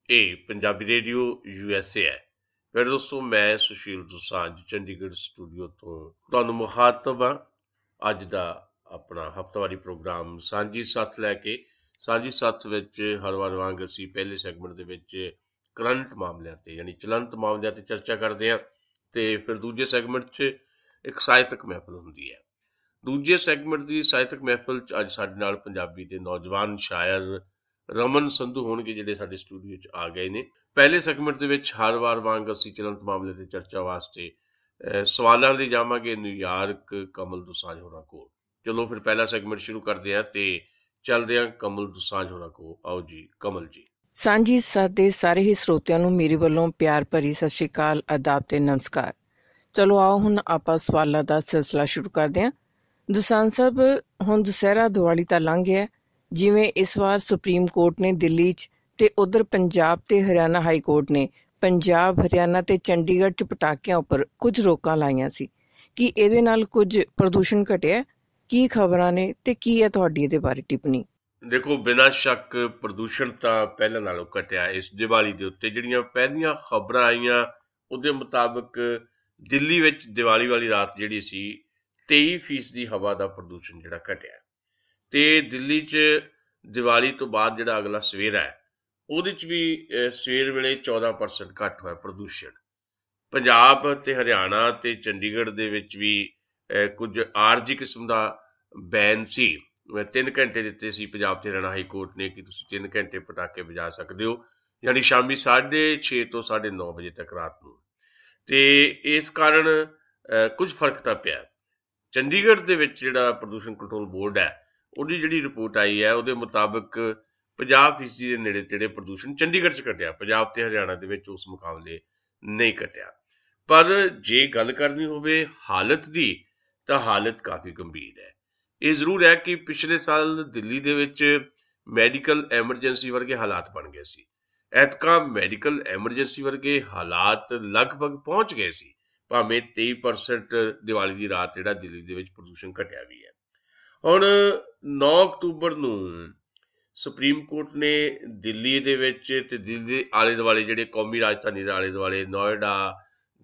ਇਹ Punjabi radio USA ਹੈ। ਫਿਰ ਦੋਸਤੋ, ਮੈਂ ਸੁਸ਼ੀਲ ਦੋਸਾਂਝ ਚੰਡੀਗੜ੍ਹ ਸਟੂਡੀਓ ਤੋਂ ਤੁਹਾਨੂੰ ਮੁਖਾਤਬ ਹਾਂ। ਅੱਜ ਦਾ ਆਪਣਾ ਹਫ਼ਤਾਵਾਰੀ ਪ੍ਰੋਗਰਾਮ ਸਾਂਝੀ ਸੱਥ ਲੈ ਕੇ। ਸਾਂਝੀ ਸੱਥ ਵਿੱਚ ਹਰ ਵਾਰ ਵਾਂਗ ਅਸੀਂ ਪਹਿਲੇ ਸੈਗਮੈਂਟ ਦੇ ਵਿੱਚ ਕਰੰਟ ਮਾਮਲਿਆਂ ਤੇ ਯਾਨੀ ਚਲੰਤ ਮਾਮਲਿਆਂ ਤੇ ਚਰਚਾ ਕਰਦੇ ਹਾਂ, ਤੇ ਫਿਰ ਦੂਜੇ ਸੈਗਮੈਂਟ 'ਚ ਇੱਕ ਸਾਹਿਤਕ ਮਹਿਫਲ ਹੁੰਦੀ ਹੈ। ਦੂਜੇ ਸੈਗਮੈਂਟ ਦੀ ਸਾਹਿਤਕ ਮਹਿਫਲ 'ਚ ਅੱਜ ਸਾਡੇ ਨਾਲ ਪੰਜਾਬੀ ਦੇ ਨੌਜਵਾਨ ਸ਼ਾਇਰ ਰਮਨ ਸੰਧੂ ਹੋਣਗੇ, ਜਿਹੜੇ ਸਾਡੇ ਸਟੂਡੀਓ 'ਚ ਆ ਗਏ ਨੇ। ਪਹਿਲੇ ਸੈਗਮੈਂਟ ਦੇ ਵਿੱਚ ਹਰ ਵਾਰ ਵਾਂਗ ਅਸੀਂ ਚਲੰਤ ਮਾਮਲੇ ਤੇ ਚਰਚਾ ਵਾਸਤੇ ਸਵਾਲਾਂ ਲਈ ਜਾਵਾਂਗੇ ਨਿਊਯਾਰਕ ਕਮਲ ਦੋਸਾਂਝ ਹੋਰਾਂ ਕੋਲ। ਚਲੋ ਫਿਰ ਪਹਿਲਾ ਸੈਗਮੈਂਟ ਸ਼ੁਰੂ ਕਰਦੇ ਹਾਂ ਤੇ ਚੱਲਦੇ ਹਾਂ ਕਮਲ ਦੋਸਾਂਝ ਹੋਰਾਂ ਕੋਲ। ਆਓ ਜੀ ਕਮਲ ਜੀ। ਸਾਂਝੀ ਸੱਥ ਦੇ ਸਾਰੇ ਹੀ ਸਰੋਤਿਆਂ ਨੂੰ ਮੇਰੇ ਵੱਲੋਂ ਪਿਆਰ ਭਰੀ ਸਤਿ ਸ਼੍ਰੀ ਅਕਾਲ, ਆਦਾਬ ਤੇ ਨਮਸਕਾਰ। ਚਲੋ ਆਓ ਹੁਣ ਆਪਾਂ ਸਵਾਲਾਂ ਦਾ ਸਿਲਸਿਲਾ ਸ਼ੁਰੂ ਕਰਦੇ ਹਾਂ। ਦੋਸਾਂਝ ਸਾਹਿਬ, ਹੁਣ ਦੁਸਹਿਰਾ ਦੀਵਾਲੀ ਤਾਂ ਲੰਘ ਗਿਆ, ਜਿਵੇਂ ਇਸ ਵਾਰ ਸੁਪਰੀਮ ਕੋਰਟ ਨੇ ਦਿੱਲੀ 'ਚ ਤੇ ਉਧਰ ਪੰਜਾਬ ਤੇ ਹਰਿਆਣਾ ਹਾਈ ਕੋਰਟ ਨੇ ਪੰਜਾਬ, ਹਰਿਆਣਾ ਤੇ ਚੰਡੀਗੜ੍ਹ 'ਚ ਪਟਾਕਿਆਂ ਉੱਪਰ ਕੁਝ ਰੋਕਾਂ ਲਾਈਆਂ ਸੀ। ਕੀ ਇਹਦੇ ਨਾਲ ਕੁਝ ਪ੍ਰਦੂਸ਼ਣ ਘਟਿਆ? ਕੀ ਖਬਰਾਂ ਨੇ ਤੇ ਕੀ ਹੈ ਤੁਹਾਡੀ ਇਹਦੇ ਬਾਰੇ ਟਿੱਪਣੀ? ਦੇਖੋ, ਬਿਨਾਂ ਸ਼ੱਕ ਪ੍ਰਦੂਸ਼ਣ ਤਾਂ ਪਹਿਲਾਂ ਨਾਲੋਂ ਘਟਿਆ। ਇਸ ਦੀਵਾਲੀ ਦੇ ਉੱਤੇ ਜਿਹੜੀਆਂ ਪਹਿਲੀਆਂ ਖਬਰਾਂ ਆਈਆਂ ਉਹਦੇ ਮੁਤਾਬਕ ਦਿੱਲੀ ਵਿੱਚ ਦੀਵਾਲੀ ਵਾਲੀ ਰਾਤ ਜਿਹੜੀ ਸੀ 23% ਹਵਾ ਦਾ ਪ੍ਰਦੂਸ਼ਣ ਜਿਹੜਾ ਘਟਿਆ, ਤੇ ਦਿੱਲੀ 'ਚ ਦੀਵਾਲੀ ਤੋਂ ਬਾਅਦ ਜਿਹੜਾ ਅਗਲਾ ਸਵੇਰਾ ਹੈ ਉਹਦੇ 'ਚ ਵੀ ਸਵੇਰ ਵੇਲੇ 14% ਘੱਟ ਹੋਇਆ ਪ੍ਰਦੂਸ਼ਣ। ਪੰਜਾਬ ਤੇ ਹਰਿਆਣਾ ਤੇ ਚੰਡੀਗੜ੍ਹ ਦੇ ਵਿੱਚ ਵੀ ਕੁਝ ਆਰਜੀ ਕਿਸਮ ਦਾ ਬੈਨ ਸੀ। 3 ਘੰਟੇ ਦਿੱਤੇ ਸੀ ਪੰਜਾਬ ਤੇ ਹਰਿਆਣਾ ਹਾਈ ਕੋਰਟ ਨੇ ਕਿ ਤੁਸੀਂ 3 ਘੰਟੇ ਪਟਾਕੇ ਵਜਾ ਸਕਦੇ ਹੋ, ਯਾਨੀ ਸ਼ਾਮੀ 6:30 ਤੋਂ 9:30 ਵਜੇ ਤੱਕ ਰਾਤ ਨੂੰ। ਤੇ ਇਸ ਕਾਰਨ ਕੁਝ ਫਰਕ ਤਾਂ ਪਿਆ। ਚੰਡੀਗੜ੍ਹ ਦੇ ਵਿੱਚ ਜਿਹੜਾ ਪ੍ਰਦੂਸ਼ਣ ਕੰਟਰੋਲ ਬੋਰਡ ਹੈ ਉਹਦੀ ਜਿਹੜੀ ਰਿਪੋਰਟ ਆਈ ਹੈ ਉਹਦੇ ਮੁਤਾਬਕ 50% ਦੇ ਨੇੜੇ ਤੇੜੇ ਪ੍ਰਦੂਸ਼ਣ ਚੰਡੀਗੜ੍ਹ 'ਚ ਘਟਿਆ, ਪੰਜਾਬ ਤੇ ਹਰਿਆਣਾ ਦੇ ਵਿੱਚ ਉਸ ਮੁਕਾਬਲੇ ਨਹੀਂ ਘਟਿਆ। ਪਰ ਜੇ ਗੱਲ ਕਰਨੀ ਹੋਵੇ ਹਾਲਤ ਦੀ ਤਾਂ ਹਾਲਤ ਕਾਫੀ ਗੰਭੀਰ ਹੈ। ਇਹ ਜ਼ਰੂਰ ਹੈ ਕਿ ਪਿਛਲੇ ਸਾਲ ਦਿੱਲੀ ਦੇ ਵਿੱਚ ਮੈਡੀਕਲ ਐਮਰਜੈਂਸੀ ਵਰਗੇ ਹਾਲਾਤ ਬਣ ਗਏ ਸੀ। ਐਤਕਾਂ ਮੈਡੀਕਲ ਐਮਰਜੈਂਸੀ ਵਰਗੇ ਹਾਲਾਤ ਲਗਭਗ ਪਹੁੰਚ ਗਏ ਸੀ, ਭਾਵੇਂ 23% ਦੀਵਾਲੀ ਦੀ ਰਾਤ ਜਿਹੜਾ ਦਿੱਲੀ ਦੇ ਵਿੱਚ ਪ੍ਰਦੂਸ਼ਣ ਘਟਿਆ ਵੀ ਹੈ। ਹੁਣ 9 ਅਕਤੂਬਰ ਨੂੰ ਸੁਪਰੀਮ ਕੋਰਟ ਨੇ ਦਿੱਲੀ ਦੇ ਵਿੱਚ ਤੇ ਦਿੱਲੀ ਦੇ ਆਲੇ ਦੁਆਲੇ ਜਿਹੜੇ ਕੌਮੀ ਰਾਜਧਾਨੀ ਦੇ ਆਲੇ ਦੁਆਲੇ ਨੋਇਡਾ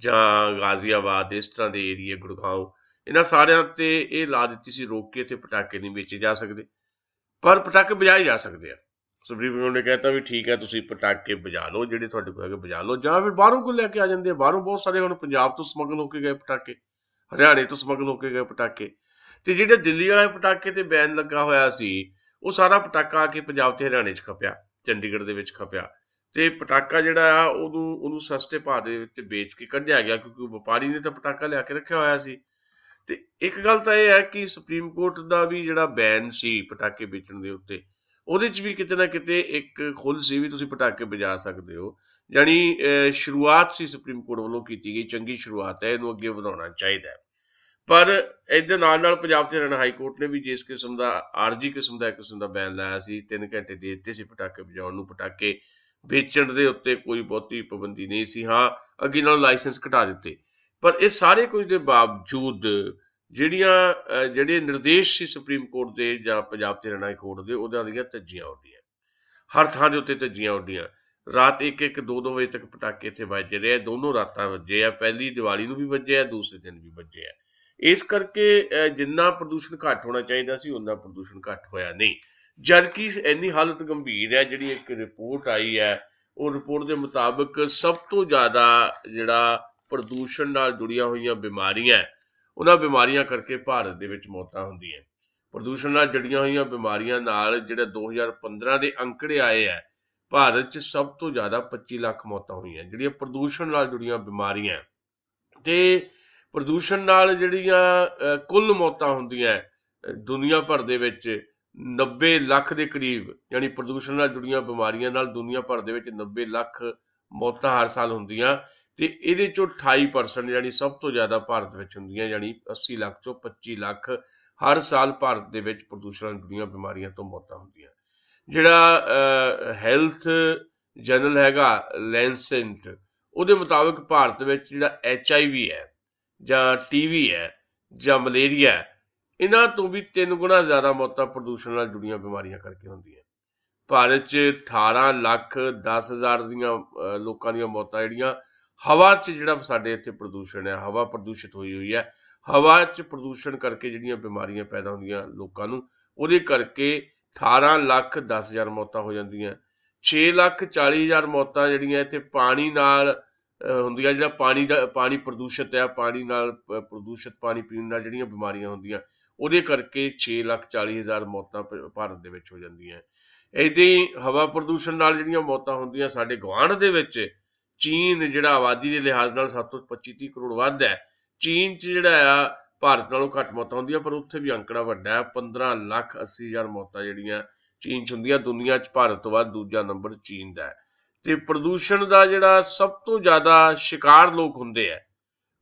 ਜਾਂ ਗਾਜ਼ੀਆਬਾਦ, ਇਸ ਤਰ੍ਹਾਂ ਦੇ ਏਰੀਏ, ਗੁੜਗਾਉਂ, ਇਹਨਾਂ ਸਾਰਿਆਂ ਤੇ ਇਹ ਲਾ ਦਿੱਤੀ ਸੀ ਰੋਕ ਕੇ ਇੱਥੇ ਪਟਾਕੇ ਨਹੀਂ ਵੇਚੇ ਜਾ ਸਕਦੇ, ਪਰ ਪਟਾਕੇ ਵਜਾਏ ਜਾ ਸਕਦੇ ਆ। ਸੁਪਰੀਮ ਕੋਰਟ ਨੇ ਕਹਿਤਾ ਵੀ ਠੀਕ ਹੈ, ਤੁਸੀਂ ਪਟਾਕੇ ਵਜਾ ਲਓ, ਜਿਹੜੇ ਤੁਹਾਡੇ ਕੋਲ ਹੈਗੇ ਵਜਾ ਲਓ, ਜਾਂ ਫਿਰ ਬਾਹਰੋਂ ਕੋਈ ਲੈ ਕੇ ਆ ਜਾਂਦੇ ਆ। ਬਾਹਰੋਂ ਬਹੁਤ ਸਾਰੇ ਹੁਣ ਪੰਜਾਬ ਤੋਂ ਸਮਗਲ ਹੋ ਕੇ ਗਏ ਪਟਾਕੇ, ਹਰਿਆਣੇ ਤੋਂ ਸਮਗਲ ਹੋ ਕੇ ਗਏ ਪਟਾਕੇ, ਤੇ ਜਿਹੜੇ ਦਿੱਲੀ ਵਾਲੇ ਪਟਾਕੇ ਤੇ ਬੈਨ ਲੱਗਾ ਹੋਇਆ ਸੀ ਉਹ ਸਾਰਾ ਪਟਾਕਾ ਆ ਕੇ ਪੰਜਾਬ ਤੇ ਹਰਿਆਣੇ 'ਚ ਖਪਿਆ, ਚੰਡੀਗੜ੍ਹ ਦੇ ਵਿੱਚ ਖਪਿਆ, ਤੇ ਪਟਾਕਾ ਜਿਹੜਾ ਆ ਉਹਨੂੰ ਸਸਤੇ ਭਾਅ ਦੇ ਵਿੱਚ ਵੇਚ ਕੇ ਕੱਢਿਆ ਗਿਆ, ਕਿਉਂਕਿ ਵਪਾਰੀ ਨੇ ਤਾਂ ਪਟਾਕਾ ਲਿਆ ਕੇ ਰੱਖਿਆ ਹੋਇਆ ਸੀ। ਤੇ ਇੱਕ ਗੱਲ ਤਾਂ ਇਹ ਹੈ ਕਿ ਸੁਪਰੀਮ ਕੋਰਟ ਦਾ ਵੀ ਜਿਹੜਾ ਬੈਨ ਸੀ ਪਟਾਕੇ ਵੇਚਣ ਦੇ ਉੱਤੇ, ਉਹਦੇ 'ਚ ਵੀ ਕਿਤੇ ਨਾ ਕਿਤੇ ਇੱਕ ਖੁੱਲ੍ਹ ਸੀ ਵੀ ਤੁਸੀਂ ਪਟਾਕੇ ਵਜਾ ਸਕਦੇ ਹੋ। ਜਾਣੀ ਸ਼ੁਰੂਆਤ ਸੀ ਸੁਪਰੀਮ ਕੋਰਟ ਵੱਲੋਂ ਕੀਤੀ ਗਈ, ਚੰਗੀ ਸ਼ੁਰੂਆਤ ਹੈ, ਇਹਨੂੰ ਅੱਗੇ ਵਧਾਉਣਾ ਚਾਹੀਦਾ ਹੈ। ਪਰ ਇਹਦੇ ਨਾਲ ਨਾਲ ਪੰਜਾਬ ਤੇ ਹਰਿਆਣਾ ਹਾਈ ਕੋਰਟ ਨੇ ਵੀ ਜਿਸ ਕਿਸਮ ਦਾ ਆਰਜੀ ਕਿਸਮ ਦਾ ਇੱਕ ਕਿਸਮ ਦਾ ਬੈਨ ਲਾਇਆ ਸੀ, 3 ਘੰਟੇ ਦੇ ਦਿੱਤੇ ਸੀ ਪਟਾਕੇ ਵਜਾਉਣ ਨੂੰ, ਪਟਾਕੇ ਵੇਚਣ ਦੇ ਉੱਤੇ ਕੋਈ ਬਹੁਤੀ ਪਾਬੰਦੀ ਨਹੀਂ ਸੀ। ਹਾਂ, ਅੱਗੇ ਨਾਲੋਂ ਲਾਇਸੈਂਸ ਘਟਾ ਦਿੱਤੇ, ਪਰ ਇਹ ਸਾਰੇ ਕੁਝ ਦੇ ਬਾਵਜੂਦ ਜਿਹੜੇ ਨਿਰਦੇਸ਼ ਸੀ ਸੁਪਰੀਮ ਕੋਰਟ ਦੇ ਜਾਂ ਪੰਜਾਬ ਤੇ ਹਰਿਆਣਾ ਹਾਈ ਕੋਰਟ ਦੇ, ਉਹਦਾਂ ਦੀਆਂ ਧੱਜੀਆਂ ਉੱਡੀਆਂ, ਹਰ ਥਾਂ ਦੇ ਉੱਤੇ ਧੱਜੀਆਂ ਉੱਡੀਆਂ। ਰਾਤ 1-1, 2-2 ਵਜੇ ਤੱਕ ਪਟਾਕੇ ਇੱਥੇ ਵੱਜਦੇ ਰਹੇ, ਦੋਨੋਂ ਰਾਤਾਂ ਵੱਜੇ ਆ, ਪਹਿਲੀ ਦੀਵਾਲੀ ਨੂੰ ਵੀ ਵੱਜੇ ਆ, ਦੂਸਰੇ ਦਿਨ ਵੀ ਵੱਜੇ ਆ। ਇਸ ਕਰਕੇ ਜਿੰਨਾ ਪ੍ਰਦੂਸ਼ਣ ਘੱਟ ਹੋਣਾ ਚਾਹੀਦਾ ਸੀ ਉਨਾ ਪ੍ਰਦੂਸ਼ਣ ਘੱਟ ਹੋਇਆ ਨਹੀਂ, ਜਦਕਿ ਇੰਨੀ ਹਾਲਤ ਗੰਭੀਰ ਹੈ। ਜਿਹੜੀ ਇੱਕ ਰਿਪੋਰਟ ਆਈ ਹੈ ਉਹ ਰਿਪੋਰਟ ਦੇ ਮੁਤਾਬਕ ਸਭ ਤੋਂ ਜ਼ਿਆਦਾ ਜਿਹੜਾ ਪ੍ਰਦੂਸ਼ਣ ਨਾਲ ਜੁੜੀਆਂ ਹੋਈਆਂ ਬਿਮਾਰੀਆਂ, ਉਹਨਾਂ ਬਿਮਾਰੀਆਂ ਕਰਕੇ ਭਾਰਤ ਦੇ ਵਿੱਚ ਮੌਤਾਂ ਹੁੰਦੀਆਂ। ਪ੍ਰਦੂਸ਼ਣ ਨਾਲ ਜੁੜੀਆਂ ਹੋਈਆਂ ਬਿਮਾਰੀਆਂ ਨਾਲ ਜਿਹੜਾ 2015 ਦੇ ਅੰਕੜੇ ਆਏ ਹੈ, ਭਾਰਤ 'ਚ ਸਭ ਤੋਂ ਜ਼ਿਆਦਾ 25 ਲੱਖ ਮੌਤਾਂ ਹੋਈਆਂ ਜਿਹੜੀਆਂ ਪ੍ਰਦੂਸ਼ਣ ਨਾਲ ਜੁੜੀਆਂ ਬਿਮਾਰੀਆਂ। ਤੇ ਪ੍ਰਦੂਸ਼ਣ ਨਾਲ ਜਿਹੜੀਆਂ ਕੁੱਲ ਮੌਤਾਂ ਹੁੰਦੀਆਂ ਦੁਨੀਆ ਭਰ ਦੇ ਵਿੱਚ 90 ਲੱਖ ਦੇ ਕਰੀਬ, ਯਾਨੀ ਪ੍ਰਦੂਸ਼ਣ ਨਾਲ ਜੁੜੀਆਂ ਬਿਮਾਰੀਆਂ ਨਾਲ ਦੁਨੀਆ ਭਰ ਦੇ ਵਿੱਚ 90 ਲੱਖ ਮੌਤਾਂ ਹਰ ਸਾਲ ਹੁੰਦੀਆਂ, ਤੇ ਇਹਦੇ ਚੋਂ 28% ਯਾਨੀ ਸਭ ਤੋਂ ਜ਼ਿਆਦਾ ਭਾਰਤ ਵਿੱਚ ਹੁੰਦੀਆਂ, ਯਾਨੀ 80 ਲੱਖ ਚੋਂ 25 ਲੱਖ ਹਰ ਸਾਲ ਭਾਰਤ ਦੇ ਵਿੱਚ ਪ੍ਰਦੂਸ਼ਣ ਨਾਲ ਜੁੜੀਆਂ ਬਿਮਾਰੀਆਂ ਤੋਂ ਮੌਤਾਂ ਹੁੰਦੀਆਂ। ਜਿਹੜਾ ਹੈਲਥ ਜਰਨਲ ਹੈਗਾ ਲੈਂਸੈਂਟ, ਉਹਦੇ ਮੁਤਾਬਕ ਭਾਰਤ ਵਿੱਚ ਜਿਹੜਾ HIV ਹੈ ਜਾਂ TB ਹੈ ਜਾਂ ਮਲੇਰੀਆ, ਇਹਨਾਂ ਤੋਂ ਵੀ 3 ਗੁਣਾ ਜ਼ਿਆਦਾ ਮੌਤਾਂ ਪ੍ਰਦੂਸ਼ਣ ਨਾਲ ਜੁੜੀਆਂ ਬਿਮਾਰੀਆਂ ਕਰਕੇ ਹੁੰਦੀਆਂ। ਭਾਰਤ 'ਚ 18,10,000 ਦੀਆਂ ਲੋਕਾਂ ਦੀਆਂ ਮੌਤਾਂ ਜਿਹੜੀਆਂ ਹਵਾ 'ਚ, ਜਿਹੜਾ ਸਾਡੇ ਇੱਥੇ ਪ੍ਰਦੂਸ਼ਣ ਹੈ, ਹਵਾ ਪ੍ਰਦੂਸ਼ਿਤ ਹੋਈ ਹੈ, ਹਵਾ 'ਚ ਪ੍ਰਦੂਸ਼ਣ ਕਰਕੇ ਜਿਹੜੀਆਂ ਬਿਮਾਰੀਆਂ ਪੈਦਾ ਹੁੰਦੀਆਂ ਲੋਕਾਂ ਨੂੰ, ਉਹਦੇ ਕਰਕੇ 18,10,000 ਮੌਤਾਂ ਹੋ ਜਾਂਦੀਆਂ। 6,40,000 ਮੌਤਾਂ ਜਿਹੜੀਆਂ ਇੱਥੇ ਪਾਣੀ ਨਾਲ ਹੁੰਦੀਆਂ, ਜਿਹੜਾ ਪਾਣੀ ਪ੍ਰਦੂਸ਼ਿਤ ਹੈ, ਪਾਣੀ ਨਾਲ ਪ੍ਰਦੂਸ਼ਿਤ ਪਾਣੀ ਪੀਣ ਨਾਲ ਜਿਹੜੀਆਂ ਬਿਮਾਰੀਆਂ ਹੁੰਦੀਆਂ, ਉਹਦੇ ਕਰਕੇ 6,40,000 ਮੌਤਾਂ ਭਾਰਤ ਦੇ ਵਿੱਚ ਹੋ ਜਾਂਦੀਆਂ। ਏਦਾਂ ਹੀ ਹਵਾ ਪ੍ਰਦੂਸ਼ਣ ਨਾਲ ਜਿਹੜੀਆਂ ਮੌਤਾਂ ਹੁੰਦੀਆਂ ਸਾਡੇ ਗੁਆਂਢ ਦੇ ਵਿੱਚ, ਚੀਨ ਜਿਹੜਾ ਆਬਾਦੀ ਦੇ ਲਿਹਾਜ਼ ਨਾਲ 7 ਤੋਂ 25-30 ਕਰੋੜ ਵੱਧ ਹੈ, ਚੀਨ 'ਚ ਜਿਹੜਾ ਆ ਭਾਰਤ ਨਾਲੋਂ ਘੱਟ ਮੌਤਾਂ ਹੁੰਦੀਆਂ, ਪਰ ਉੱਥੇ ਵੀ ਅੰਕੜਾ ਵੱਡਾ ਹੈ। 15,80,000 ਮੌਤਾਂ ਜਿਹੜੀਆਂ ਚੀਨ 'ਚ ਹੁੰਦੀਆਂ। ਦੁਨੀਆ 'ਚ ਭਾਰਤ ਤੋਂ ਬਾਅਦ ਦੂਜਾ ਨੰਬਰ ਚੀਨ ਦਾ ਹੈ। ਤੇ ਪ੍ਰਦੂਸ਼ਣ ਦਾ ਜਿਹੜਾ ਸਭ ਤੋਂ ਜ਼ਿਆਦਾ ਸ਼ਿਕਾਰ ਲੋਕ ਹੁੰਦੇ ਆ,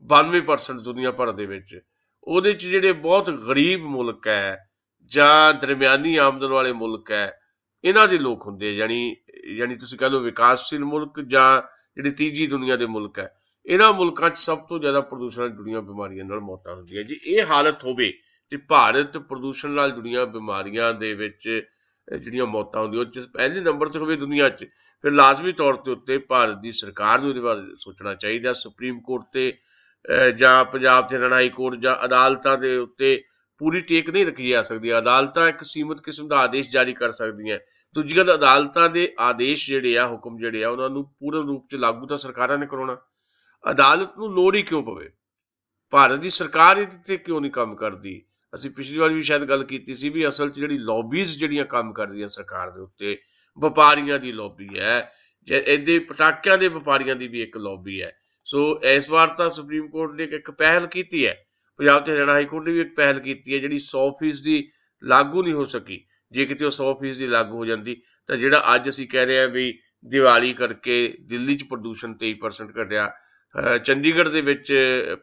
92% ਦੁਨੀਆ ਭਰ ਦੇ ਵਿੱਚ, ਉਹਦੇ 'ਚ ਜਿਹੜੇ ਬਹੁਤ ਗਰੀਬ ਮੁਲਕ ਹੈ ਜਾਂ ਦਰਮਿਆਨੀ ਆਮਦਨ ਵਾਲੇ ਮੁਲਕ ਹੈ, ਇਹਨਾਂ ਦੇ ਲੋਕ ਹੁੰਦੇ ਆ। ਯਾਨੀ ਤੁਸੀਂ ਕਹਿ ਲਓ ਵਿਕਾਸਸ਼ੀਲ ਮੁਲਕ ਜਾਂ ਜਿਹੜੀ ਤੀਜੀ ਦੁਨੀਆ ਦੇ ਮੁਲਕ ਹੈ, ਇਹਨਾਂ ਮੁਲਕਾਂ 'ਚ ਸਭ ਤੋਂ ਜ਼ਿਆਦਾ ਪ੍ਰਦੂਸ਼ਣ ਨਾਲ ਜੁੜੀਆਂ ਬਿਮਾਰੀਆਂ ਨਾਲ ਮੌਤਾਂ ਹੁੰਦੀਆਂ। ਜੀ ਇਹ ਹਾਲਤ ਹੋਵੇ ਤੇ ਭਾਰਤ ਪ੍ਰਦੂਸ਼ਣ ਨਾਲ ਜੁੜੀਆਂ ਬਿਮਾਰੀਆਂ ਦੇ ਵਿੱਚ ਜਿਹੜੀਆਂ ਮੌਤਾਂ ਹੁੰਦੀਆਂ ਉਹ 'ਚ ਪਹਿਲੇ ਨੰਬਰ 'ਤੇ ਹੋਵੇ ਦੁਨੀਆ 'ਚ, ਫਿਰ ਲਾਜ਼ਮੀ ਤੌਰ ਤੇ ਉੱਤੇ ਭਾਰਤ ਦੀ ਸਰਕਾਰ ਨੂੰ ਇਹਦੇ ਬਾਰੇ ਸੋਚਣਾ ਚਾਹੀਦਾ। ਸੁਪਰੀਮ ਕੋਰਟ ਤੇ ਜਾਂ ਪੰਜਾਬ ਤੇ ਹਾਈ ਕੋਰਟ ਜਾਂ ਅਦਾਲਤਾਂ ਦੇ ਉੱਤੇ ਪੂਰੀ ਟੇਕ ਨਹੀਂ ਰੱਖੀ ਜਾ ਸਕਦੀ। ਅਦਾਲਤਾਂ ਇੱਕ ਸੀਮਤ ਕਿਸਮ ਦਾ ਆਦੇਸ਼ ਜਾਰੀ ਕਰ ਸਕਦੀਆਂ। ਦੂਜੀ ਗੱਲ, ਅਦਾਲਤਾਂ ਦੇ ਆਦੇਸ਼ ਜਿਹੜੇ ਆ, ਹੁਕਮ ਜਿਹੜੇ ਆ, ਉਹਨਾਂ ਨੂੰ ਪੂਰਨ ਰੂਪ 'ਚ ਲਾਗੂ ਤਾਂ ਸਰਕਾਰਾਂ ਨੇ ਕਰਾਉਣਾ। ਅਦਾਲਤ ਨੂੰ ਲੋੜ ਹੀ ਕਿਉਂ ਪਵੇ? ਭਾਰਤ ਦੀ ਸਰਕਾਰ ਇਹਦੇ ਤੇ ਕਿਉਂ ਨਹੀਂ ਕੰਮ ਕਰਦੀ? ਅਸੀਂ ਪਿਛਲੀ ਵਾਰ ਵੀ ਸ਼ਾਇਦ ਗੱਲ ਕੀਤੀ ਸੀ ਵੀ ਅਸਲ 'ਚ ਜਿਹੜੀ ਲੌਬੀਜ਼ ਜਿਹੜੀਆਂ ਕੰਮ ਕਰਦੀਆਂ ਸਰਕਾਰ ਦੇ ਉੱਤੇ, ਵਪਾਰੀਆਂ ਦੀ ਲੌਬੀ ਹੈ, ਇਹਦੇ ਪਟਾਕਿਆਂ ਦੇ ਵਪਾਰੀਆਂ ਦੀ ਵੀ ਇੱਕ ਲੌਬੀ ਹੈ। ਸੋ ਇਸ ਵਾਰ ਤਾਂ ਸੁਪਰੀਮ ਕੋਰਟ ਨੇ ਇੱਕ ਪਹਿਲ ਕੀਤੀ ਹੈ, ਪੰਜਾਬ ਤੇ ਹਰਿਆਣਾ ਹਾਈ ਕੋਰਟ ਨੇ ਵੀ ਇੱਕ ਪਹਿਲ ਕੀਤੀ ਹੈ, ਜਿਹੜੀ 100% ਲਾਗੂ ਨਹੀਂ ਹੋ ਸਕੀ। ਜੇ ਕਿਤੇ ਉਹ 100% ਲਾਗੂ ਹੋ ਜਾਂਦੀ ਤਾਂ ਜਿਹੜਾ ਅੱਜ ਅਸੀਂ ਕਹਿ ਰਹੇ ਹਾਂ ਵੀ ਦੀਵਾਲੀ ਕਰਕੇ ਦਿੱਲੀ 'ਚ ਪ੍ਰਦੂਸ਼ਣ 23% ਘਟਿਆ, ਚੰਡੀਗੜ੍ਹ ਦੇ ਵਿੱਚ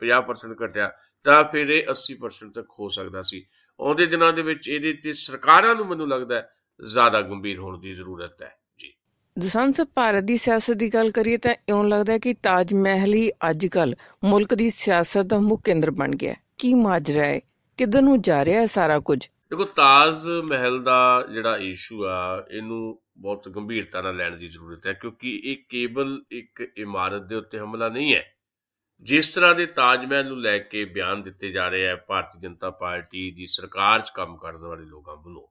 50% ਘਟਿਆ, ਤਾਂ ਫਿਰ ਇਹ 80% ਤੱਕ ਹੋ ਸਕਦਾ ਸੀ। ਆਉਂਦੇ ਦਿਨਾਂ ਦੇ ਵਿੱਚ ਇਹਦੇ ਤੇ ਸਰਕਾਰਾਂ ਨੂੰ ਮੈਨੂੰ ਲੱਗਦਾ ਜ਼ਿਆਦਾ ਗੰਭੀਰ ਹੋਣ ਦੀ ਜ਼ਰੂਰਤ ਹੈ। ਜੀ ਜਸਵੰਤ ਸਾਹਿਬ, ਭਾਰਤ ਦੀ ਸਿਆਸਤ ਦੀ ਗੱਲ ਕਰੀਏ ਤਾਂ ਇਉਂ ਲੱਗਦਾ ਕਿ ਤਾਜ ਮਹਿਲ ਹੀ ਅੱਜ ਕੱਲ੍ਹ ਮੁਲਕ ਦੀ ਸਿਆਸਤ ਦਾ ਮੁੱਖ ਕੇਂਦਰ ਬਣ ਗਿਆ। ਕੀ ਮਾਜਰਾ ਹੈ? ਕਿੱਧਰ ਨੂੰ ਜਾ ਰਿਹਾ ਹੈ ਸਾਰਾ ਕੁਝ? ਦੇਖੋ, ਤਾਜ ਮਹਿਲ ਦਾ ਜਿਹੜਾ ਇਸ਼ੂ ਆ, ਇਹਨੂੰ ਬਹੁਤ ਗੰਭੀਰਤਾ ਨਾਲ ਲੈਣ ਦੀ ਜ਼ਰੂਰਤ ਹੈ, ਕਿਉਂਕਿ ਇਹ ਕੇਵਲ ਇੱਕ ਇਮਾਰਤ ਦੇ ਉੱਤੇ ਹਮਲਾ ਨਹੀਂ ਹੈ। ਜਿਸ ਤਰ੍ਹਾਂ ਦੇ ਤਾਜ ਮਹਿਲ ਨੂੰ ਲੈ ਕੇ ਬਿਆਨ ਦਿੱਤੇ ਜਾ ਰਹੇ ਆ ਭਾਰਤੀ ਜਨਤਾ ਪਾਰਟੀ ਦੀ ਸਰਕਾਰ 'ਚ ਕੰਮ ਕਰਨ ਵਾਲੇ ਲੋਕਾਂ ਵੱਲੋਂ,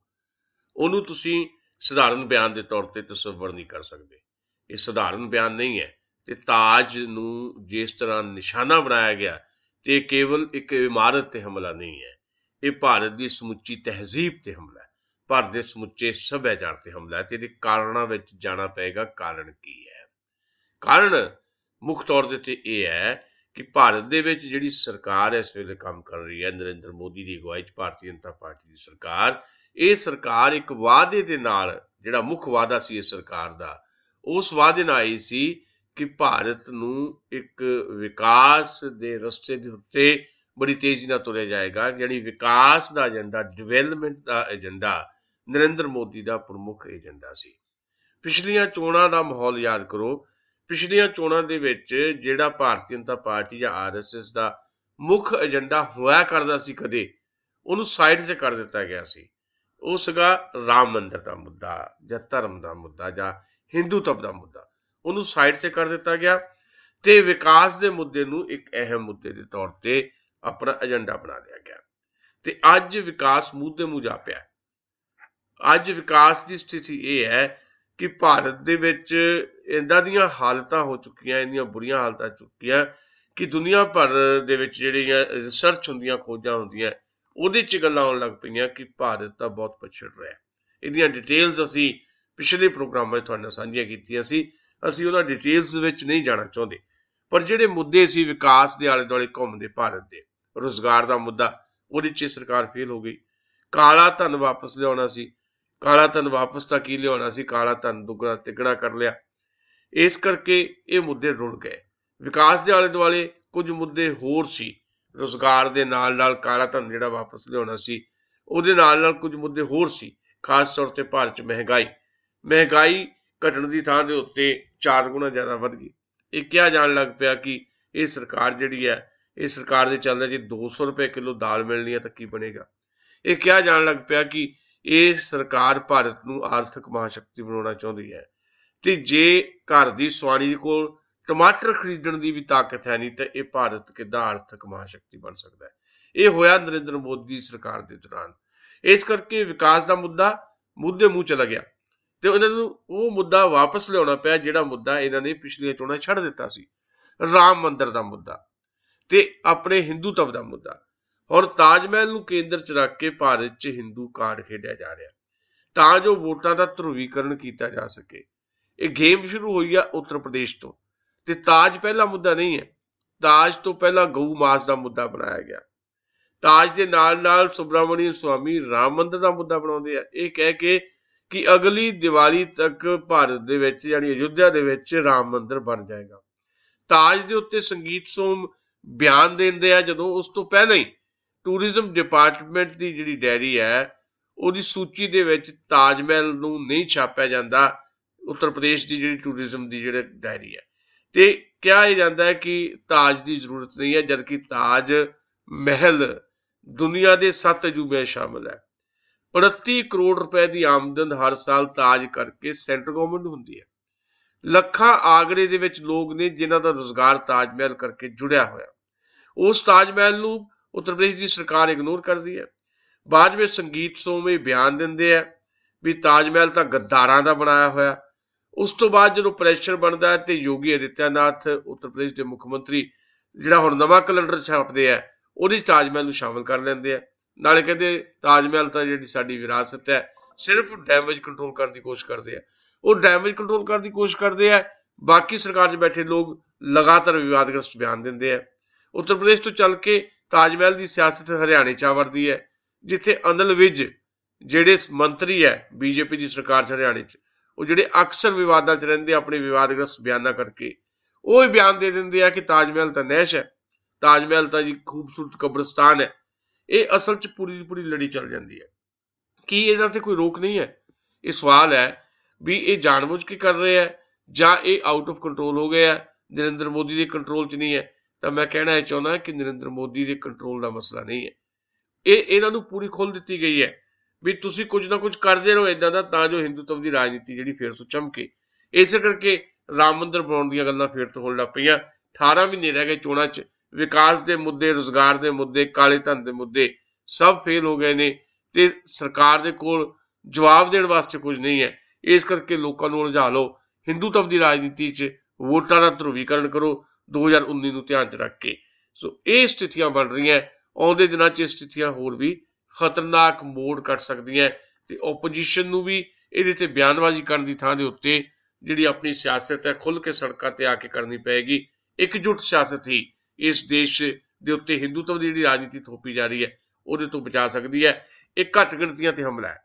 ਉਹਨੂੰ ਤੁਸੀਂ ਸਧਾਰਨ ਬਿਆਨ ਦੇ ਤੌਰ ਤੇ ਤਸੱਵਰ ਨਹੀਂ ਕਰ ਸਕਦੇ। ਇਹ ਸਧਾਰਨ ਬਿਆਨ ਨਹੀਂ ਹੈ। ਤੇ ਤਾਜ ਨੂੰ ਜਿਸ ਤਰ੍ਹਾਂ ਨਿਸ਼ਾਨਾ ਬਣਾਇਆ ਗਿਆ, ਤੇ ਕੇਵਲ ਇੱਕ ਇਮਾਰਤ ਤੇ ਹਮਲਾ ਨਹੀਂ ਹੈ, ਇਹ ਭਾਰਤ ਦੀ ਸਮੁੱਚੀ ਤਹਿਜ਼ੀਬ ਤੇ ਹਮਲਾ ਹੈ, ਭਾਰਤ ਦੇ ਸਮੁੱਚੇ ਸੱਭਿਆਚਾਰ ਤੇ ਹਮਲਾ ਹੈ। ਤੇ ਇਹਦੇ ਕਾਰਨਾਂ ਵਿੱਚ ਜਾਣਾ ਪਏਗਾ। ਕਾਰਨ ਕੀ ਹੈ? ਕਾਰਨ ਮੁੱਖ ਤੌਰ ਦੇ ਉੱਤੇ ਇਹ ਹੈ ਕਿ ਭਾਰਤ ਦੇ ਵਿੱਚ ਜਿਹੜੀ ਸਰਕਾਰ ਇਸ ਵੇਲੇ ਕੰਮ ਕਰ ਰਹੀ ਹੈ, ਨਰਿੰਦਰ ਮੋਦੀ ਦੀ ਅਗਵਾਈ 'ਚ ਭਾਰਤੀ ਜਨਤਾ ਪਾਰਟੀ ਦੀ ਸਰਕਾਰ, ਇਹ ਸਰਕਾਰ ਇੱਕ ਵਾਅਦੇ ਦੇ ਨਾਲ, ਜਿਹੜਾ ਮੁੱਖ ਵਾਅਦਾ ਸੀ ਇਸ ਸਰਕਾਰ ਦਾ, ਉਸ ਵਾਅਦੇ ਨਾਲ ਆਈ ਸੀ ਕਿ ਭਾਰਤ ਨੂੰ ਇੱਕ ਵਿਕਾਸ ਦੇ ਰਸਤੇ ਦੇ ਉੱਤੇ ਬੜੀ ਤੇਜ਼ੀ ਨਾਲ ਤੁਰਿਆ ਜਾਏਗਾ। ਜਿਹੜੀ ਵਿਕਾਸ ਦਾ ਏਜੰਡਾ, ਡਿਵੈਲਪਮੈਂਟ ਦਾ ਏਜੰਡਾ ਨਰਿੰਦਰ ਮੋਦੀ ਦਾ ਪ੍ਰਮੁੱਖ ਏਜੰਡਾ ਸੀ। ਪਿਛਲੀਆਂ ਚੋਣਾਂ ਦਾ ਮਾਹੌਲ ਯਾਦ ਕਰੋ। ਪਿਛਲੀਆਂ ਚੋਣਾਂ ਦੇ ਵਿੱਚ ਜਿਹੜਾ ਭਾਰਤੀ ਜਨਤਾ ਪਾਰਟੀ ਜਾਂ RSS ਦਾ ਮੁੱਖ ਏਜੰਡਾ ਹੋਇਆ ਕਰਦਾ ਸੀ, ਕਦੇ ਉਹਨੂੰ ਸਾਈਡ 'ਤੇ ਕਰ ਦਿੱਤਾ ਗਿਆ ਸੀ। ਉਹ ਸੀਗਾ ਰਾਮ ਮੰਦਿਰ ਦਾ ਮੁੱਦਾ ਜਾਂ ਧਰਮ ਦਾ ਮੁੱਦਾ ਜਾਂ ਹਿੰਦੂਤਵ ਦਾ ਮੁੱਦਾ। ਉਹਨੂੰ ਸਾਈਡ 'ਤੇ ਕਰ ਦਿੱਤਾ ਗਿਆ ਤੇ ਵਿਕਾਸ ਦੇ ਮੁੱਦੇ ਨੂੰ ਇੱਕ ਅਹਿਮ ਮੁੱਦੇ ਦੇ ਤੌਰ ਤੇ ਆਪਣਾ ਏਜੰਡਾ ਬਣਾ ਲਿਆ ਗਿਆ। ਤੇ ਅੱਜ ਵਿਕਾਸ ਮੂੰਹ ਦੇ ਮੂੰਹ ਜਾ ਪਿਆ। ਅੱਜ ਵਿਕਾਸ ਦੀ ਸਥਿਤੀ ਇਹ ਹੈ ਕਿ ਭਾਰਤ ਦੇ ਵਿੱਚ ਇੱਦਾਂ ਦੀਆਂ ਹਾਲਤਾਂ ਹੋ ਚੁੱਕੀਆਂ, ਇੰਨੀਆਂ ਬੁਰੀਆਂ ਹਾਲਤਾਂ ਚੁੱਕੀਆਂ ਕਿ ਦੁਨੀਆ ਭਰ ਦੇ ਵਿੱਚ ਜਿਹੜੀਆਂ ਰਿਸਰਚ ਹੁੰਦੀਆਂ, ਖੋਜਾਂ ਹੁੰਦੀਆਂ, ਉਹਦੇ 'ਚ ਗੱਲਾਂ ਆਉਣ ਲੱਗ ਪਈਆਂ ਕਿ ਭਾਰਤ ਤਾਂ ਬਹੁਤ ਪਛੜ ਰਿਹਾ। ਇਹਦੀਆਂ ਡਿਟੇਲਸ ਅਸੀਂ ਪਿਛਲੇ ਪ੍ਰੋਗਰਾਮਾਂ 'ਚ ਤੁਹਾਡੇ ਨਾਲ ਸਾਂਝੀਆਂ ਕੀਤੀਆਂ ਸੀ। ਅਸੀਂ ਉਹਨਾਂ ਡਿਟੇਲਸ ਵਿੱਚ ਨਹੀਂ ਜਾਣਾ ਚਾਹੁੰਦੇ, ਪਰ ਜਿਹੜੇ ਮੁੱਦੇ ਸੀ ਵਿਕਾਸ ਦੇ ਆਲੇ ਦੁਆਲੇ ਘੁੰਮਦੇ ਭਾਰਤ ਦੇ, ਰੁਜ਼ਗਾਰ ਦਾ ਮੁੱਦਾ, ਉਹਦੇ 'ਚ ਸਰਕਾਰ ਫੇਲ ਹੋ ਗਈ। ਕਾਲਾ ਧਨ ਵਾਪਸ ਲਿਆਉਣਾ ਸੀ, ਕਾਲਾ ਧਨ ਵਾਪਸ ਤਾਂ ਕੀ ਲਿਆਉਣਾ ਸੀ, ਕਾਲਾ ਧਨ ਦੁੱਗਣਾ ਤਿੱਗਣਾ ਕਰ ਲਿਆ। ਇਸ ਕਰਕੇ ਇਹ ਮੁੱਦੇ ਰੁੜ ਗਏ। ਵਿਕਾਸ ਦੇ ਆਲੇ ਦੁਆਲੇ ਕੁਝ ਮੁੱਦੇ ਹੋਰ ਸੀ, ਰੁਜ਼ਗਾਰ ਦੇ ਨਾਲ ਨਾਲ ਕਾਲਾ ਧਨ ਜਿਹੜਾ ਵਾਪਸ ਲਿਆਉਣਾ ਸੀ, ਉਹਦੇ ਨਾਲ ਨਾਲ ਕੁਝ ਮੁੱਦੇ ਹੋਰ ਸੀ। ਖਾਸ ਤੌਰ ਤੇ ਭਾਰਤ 'ਚ ਮਹਿੰਗਾਈ ਘਟਣ ਦੀ ਥਾਂ ਦੇ ਉੱਤੇ 4 ਗੁਣਾ ਜ਼ਿਆਦਾ ਵੱਧ ਗਈ। ਇਹ ਕਿਹਾ ਜਾਣ ਲੱਗ ਪਿਆ ਕਿ ਇਹ ਸਰਕਾਰ ਜਿਹੜੀ ਹੈ, ਇਹ ਸਰਕਾਰ ਦੇ ਚੱਲਦਾ ਜੇ 200 ਰੁਪਏ ਕਿਲੋ ਦਾਲ ਮਿਲਣੀ ਹੈ ਤਾਂ ਕੀ ਬਣੇਗਾ। ਇਹ ਕਿਹਾ ਜਾਣ ਲੱਗ ਪਿਆ ਕਿ ਇਹ ਸਰਕਾਰ ਭਾਰਤ ਨੂੰ ਆਰਥਿਕ ਮਹਾਸ਼ਕਤੀ ਬਣਾਉਣਾ ਚਾਹੁੰਦੀ ਹੈ। ਤੇ ਜੇ ਘਰ ਦੀ ਸਵਾਰੀ ਕੋਲ ਟਮਾਟਰ ਖਰੀਦਣ ਦੀ ਵੀ ਤਾਕਤ ਹੈ ਨਹੀਂ ਤਾਂ ਇਹ ਭਾਰਤ ਕਿੱਦਾਂ ਆਰਥਿਕ ਮਹਾਸ਼ਕਤੀ ਬਣ ਸਕਦਾ ਹੈ। ਇਹ ਹੋਇਆ ਨਰਿੰਦਰ ਮੋਦੀ ਸਰਕਾਰ ਦੇ ਦੌਰਾਨ। ਇਸ ਕਰਕੇ ਵਿਕਾਸ ਦਾ ਮੁੱਦਾ ਮੁੱਦੇ ਮੂੰਹ ਚਲਾ ਗਿਆ ਤੇ ਇਹਨਾਂ ਨੂੰ ਉਹ ਮੁੱਦਾ ਵਾਪਸ ਲਿਆਉਣਾ ਪਿਆ ਜਿਹੜਾ ਮੁੱਦਾ ਇਹਨਾਂ ਨੇ ਪਿਛਲੀਆਂ ਚੋਣਾਂ ਛੱਡ ਦਿੱਤਾ ਸੀ, ਰਾਮ ਮੰਦਿਰ ਦਾ ਮੁੱਦਾ ਤੇ ਆਪਣੇ ਹਿੰਦੂਤਵ ਦਾ ਮੁੱਦਾ। ਹੁਣ ਤਾਜ ਮਹਿਲ ਨੂੰ ਕੇਂਦਰ 'ਚ ਰੱਖ ਕੇ ਭਾਰਤ 'ਚ ਹਿੰਦੂ ਕਾਰਡ ਖੇਡਿਆ ਜਾ ਰਿਹਾ ਤਾਂ ਜੋ ਵੋਟਾਂ ਦਾ ਧਰੁਵੀਕਰਨ ਕੀਤਾ ਜਾ ਸਕੇ। ਇਹ ਗੇਮ ਸ਼ੁਰੂ ਹੋਈ ਆ ਉੱਤਰ ਪ੍ਰਦੇਸ਼ ਤੋਂ ਤੇ ਤਾਜ ਪਹਿਲਾ ਮੁੱਦਾ ਨਹੀਂ ਹੈ। ਤਾਜ ਤੋਂ ਪਹਿਲਾਂ ਗਊ ਮਾਸ ਦਾ ਮੁੱਦਾ ਬਣਾਇਆ ਗਿਆ। ਤਾਜ ਦੇ ਨਾਲ ਨਾਲ ਸੁਬਰਾਮਣੀਅਮ ਸਵਾਮੀ ਰਾਮ ਮੰਦਿਰ ਦਾ ਮੁੱਦਾ ਬਣਾਉਂਦੇ ਆ, ਇਹ ਕਹਿ ਕੇ ਕਿ ਅਗਲੀ ਦੀਵਾਲੀ ਤੱਕ ਭਾਰਤ ਦੇ ਵਿੱਚ ਯਾਨੀ ਅਯੁੱਧਿਆ ਦੇ ਵਿੱਚ ਰਾਮ ਮੰਦਿਰ ਬਣ ਜਾਏਗਾ। ਤਾਜ ਦੇ ਉੱਤੇ ਸੰਗੀਤ ਸੋਮ ਬਿਆਨ ਦਿੰਦੇ ਆ ਜਦੋਂ ਉਸ ਤੋਂ ਪਹਿਲਾਂ ਹੀ ਟੂਰਿਜ਼ਮ ਡਿਪਾਰਟਮੈਂਟ ਦੀ ਜਿਹੜੀ ਡਾਇਰੀ ਹੈ ਉਹਦੀ ਸੂਚੀ ਦੇ ਵਿੱਚ ਤਾਜ ਮਹਿਲ ਨੂੰ ਨਹੀਂ ਛਾਪਿਆ ਜਾਂਦਾ। ਉੱਤਰ ਪ੍ਰਦੇਸ਼ ਦੀ ਜਿਹੜੀ ਟੂਰਿਜ਼ਮ ਦੀ ਜਿਹੜੀ ਡਾਇਰੀ ਹੈ ਤੇ ਕਿਹਾ ਜਾਂਦਾ ਹੈ ਕਿ ਤਾਜ ਦੀ ਜ਼ਰੂਰਤ ਨਹੀਂ ਹੈ, ਜਦਕਿ ਤਾਜ ਮਹਿਲ ਦੁਨੀਆ ਦੇ 7 ਅਜੂਬਿਆਂ ਸ਼ਾਮਲ ਹੈ। 29 ਕਰੋੜ ਰੁਪਏ ਦੀ ਆਮਦਨ ਹਰ ਸਾਲ ਤਾਜ ਕਰਕੇ ਸੈਂਟਰ ਗਵਰਨਮੈਂਟ ਨੂੰ ਹੁੰਦੀ ਹੈ। ਲੱਖਾਂ ਆਗਰੇ ਦੇ ਵਿੱਚ ਲੋਕ ਨੇ ਜਿਨ੍ਹਾਂ ਦਾ ਰੁਜ਼ਗਾਰ ਤਾਜ ਮਹਿਲ ਕਰਕੇ ਜੁੜਿਆ ਹੋਇਆ। ਉਸ ਤਾਜ ਮਹਿਲ ਨੂੰ ਉੱਤਰ ਪ੍ਰਦੇਸ਼ ਦੀ ਸਰਕਾਰ ਇਗਨੋਰ ਕਰਦੀ ਹੈ। ਬਾਅਦ ਵਿੱਚ ਸੰਗੀਤ ਸੋਮੇ ਬਿਆਨ ਦਿੰਦੇ ਆ ਵੀ ਤਾਜ ਮਹਿਲ ਤਾਂ ਗੱਦਾਰਾਂ ਦਾ ਬਣਾਇਆ ਹੋਇਆ। ਉਸ ਤੋਂ ਬਾਅਦ ਜਦੋਂ ਪ੍ਰੈਸ਼ਰ ਬਣਦਾ ਹੈ ਤੇ ਯੋਗੀ ਆਦਿੱਤਿਆਨਾਥ ਉੱਤਰ ਪ੍ਰਦੇਸ਼ ਦੇ ਮੁੱਖ ਮੰਤਰੀ ਜਿਹੜਾ ਹੁਣ ਨਵਾਂ ਕੈਲੰਡਰ ਛਾਪਦੇ ਆ ਉਹਦੇ ਤਾਜ ਮਹਿਲ ਨੂੰ ਸ਼ਾਮਲ ਕਰ ਲੈਂਦੇ ਆ। ਨਾਲੇ ਕਹਿੰਦੇ ਤਾਜ ਮਹਿਲ ਤਾਂ ਜਿਹੜੀ ਸਾਡੀ ਵਿਰਾਸਤ ਹੈ, ਸਿਰਫ ਡੈਮੇਜ ਕੰਟਰੋਲ ਕਰਨ ਦੀ ਕੋਸ਼ਿਸ਼ ਕਰਦੇ ਆ। ਉਹ ਡੈਮੇਜ ਕੰਟਰੋਲ ਕਰਨ ਦੀ ਕੋਸ਼ਿਸ਼ ਕਰਦੇ ਆ, ਬਾਕੀ ਸਰਕਾਰ 'ਚ ਬੈਠੇ ਲੋਕ ਲਗਾਤਾਰ ਵਿਵਾਦਗ੍ਰਸਤ ਬਿਆਨ ਦਿੰਦੇ ਆ। ਉੱਤਰ ਪ੍ਰਦੇਸ਼ ਤੋਂ ਚੱਲ ਕੇ ਤਾਜ ਮਹਿਲ ਦੀ ਸਿਆਸਤ ਹਰਿਆਣੇ 'ਚ ਆ ਵੜਦੀ ਹੈ, ਜਿੱਥੇ ਅਨਿਲ ਵਿਜ ਜਿਹੜੇ ਮੰਤਰੀ ਹੈ ਬੀਜੇਪੀ ਦੀ ਸਰਕਾਰ 'ਚ ਹਰਿਆਣੇ 'ਚ, ਉਹ ਜਿਹੜੇ ਅਕਸਰ ਵਿਵਾਦਾਂ 'ਚ ਰਹਿੰਦੇ ਆਪਣੇ ਵਿਵਾਦਗ੍ਰਸਤ ਬਿਆਨਾਂ ਕਰਕੇ, ਉਹ ਹੀ ਬਿਆਨ ਦੇ ਦਿੰਦੇ ਆ ਕਿ ਤਾਜ ਮਹਿਲ ਤਾਂ ਨਹਿਸ਼ ਹੈ, ਤਾਜ ਮਹਿਲ ਤਾਂ ਜੀ ਖੂਬਸੂਰਤ ਕਬਰਸਤਾਨ ਹੈ। ਇਹ ਅਸਲ 'ਚ ਪੂਰੀ ਦੀ ਪੂਰੀ ਲੜੀ ਚੱਲ ਜਾਂਦੀ ਹੈ। ਕੀ ਇਹਨਾਂ ਤੇ ਕੋਈ ਰੋਕ ਨਹੀਂ ਹੈ? ਇਹ ਸਵਾਲ ਹੈ ਵੀ ਇਹ ਜਾਣਬੁੱਝ ਕੇ ਕਰ ਰਹੇ ਹੈ ਜਾਂ ਇਹ ਆਊਟ ਆਫ ਕੰਟਰੋਲ ਹੋ ਗਏ ਹੈ, ਨਰਿੰਦਰ ਮੋਦੀ ਦੇ ਕੰਟਰੋਲ 'ਚ ਨਹੀਂ ਹੈ। ਤਾਂ ਮੈਂ ਕਹਿਣਾ ਇਹ ਚਾਹੁੰਦਾ ਕਿ ਨਰਿੰਦਰ ਮੋਦੀ ਦੇ ਕੰਟਰੋਲ ਦਾ ਮਸਲਾ ਨਹੀਂ ਹੈ। ਇਹ ਇਹਨਾਂ ਨੂੰ ਪੂਰੀ ਖੁੱਲ੍ਹ ਦਿੱਤੀ ਗਈ ਹੈ ਵੀ ਤੁਸੀਂ ਕੁਝ ਨਾ ਕੁਝ ਕਰਦੇ ਰਹੋ ਇਦਾਂ ਦਾ ਤਾਂ ਜੋ ਹਿੰਦੂਤਵ ਦੀ ਰਾਜਨੀਤੀ ਜਿਹੜੀ ਫੇਰ ਤੋਂ ਚਮਕੇ। ਇਸੇ ਕਰਕੇ ਰਾਮ ਮੰਦਿਰ ਬਣਾਉਣ ਦੀਆਂ ਗੱਲਾਂ ਫੇਰ ਤੋਂ ਹੋਣ ਲੱਗ ਪਈਆਂ। 18 ਮਹੀਨੇ ਰਹਿ ਗਏ ਚੋਣਾਂ 'ਚ, ਵਿਕਾਸ ਦੇ ਮੁੱਦੇ, ਰੁਜ਼ਗਾਰ ਦੇ ਮੁੱਦੇ, ਕਾਲੇ ਧਨ ਦੇ ਮੁੱਦੇ ਸਭ ਫੇਲ ਹੋ ਗਏ ਨੇ ਤੇ ਸਰਕਾਰ ਦੇ ਕੋਲ ਜਵਾਬ ਦੇਣ ਵਾਸਤੇ ਕੁਝ ਨਹੀਂ ਹੈ। ਇਸ ਕਰਕੇ ਲੋਕਾਂ ਨੂੰ ਉਲਝਾ ਲਓ ਹਿੰਦੂਤਵ ਦੀ ਰਾਜਨੀਤੀ 'ਚ, ਵੋਟਾਂ ਦਾ ਧਰੁਵੀਕਰਨ ਕਰੋ 2019 ਨੂੰ ਧਿਆਨ 'ਚ ਰੱਖ ਕੇ। ਸੋ ਇਹ ਸਥਿਤੀਆਂ ਬਣ ਰਹੀਆਂ। ਆਉਂਦੇ ਦਿਨਾਂ 'ਚ ਇਹ ਸਥਿਤੀਆਂ ਹੋਰ ਵੀ ਖਤਰਨਾਕ ਮੋੜ ਕੱਢ ਸਕਦੀਆਂ ਤੇ ਓਪੋਜੀਸ਼ਨ ਨੂੰ ਵੀ ਇਹਦੇ ਤੇ ਬਿਆਨਬਾਜ਼ੀ ਕਰਨ ਦੀ ਥਾਂ ਦੇ ਉੱਤੇ ਜਿਹੜੀ ਆਪਣੀ ਸਿਆਸਤ ਹੈ ਖੁੱਲ੍ਹ ਕੇ ਸੜਕਾਂ ਤੇ ਆ ਕੇ ਕਰਨੀ ਪਏਗੀ। ਇਕਜੁੱਟ ਸਿਆਸਤ ਹੀ ਇਸ ਦੇਸ਼ ਦੇ ਉੱਤੇ ਹਿੰਦੂਤਵ ਦੀ ਜਿਹੜੀ ਰਾਜਨੀਤੀ ਥੋਪੀ ਜਾ ਰਹੀ ਹੈ ਉਹਦੇ ਤੋਂ ਬਚਾ ਸਕਦੀ ਹੈ। ਇਹ ਘੱਟ ਗਿਣਤੀਆਂ ਤੇ ਹਮਲਾ ਹੈ।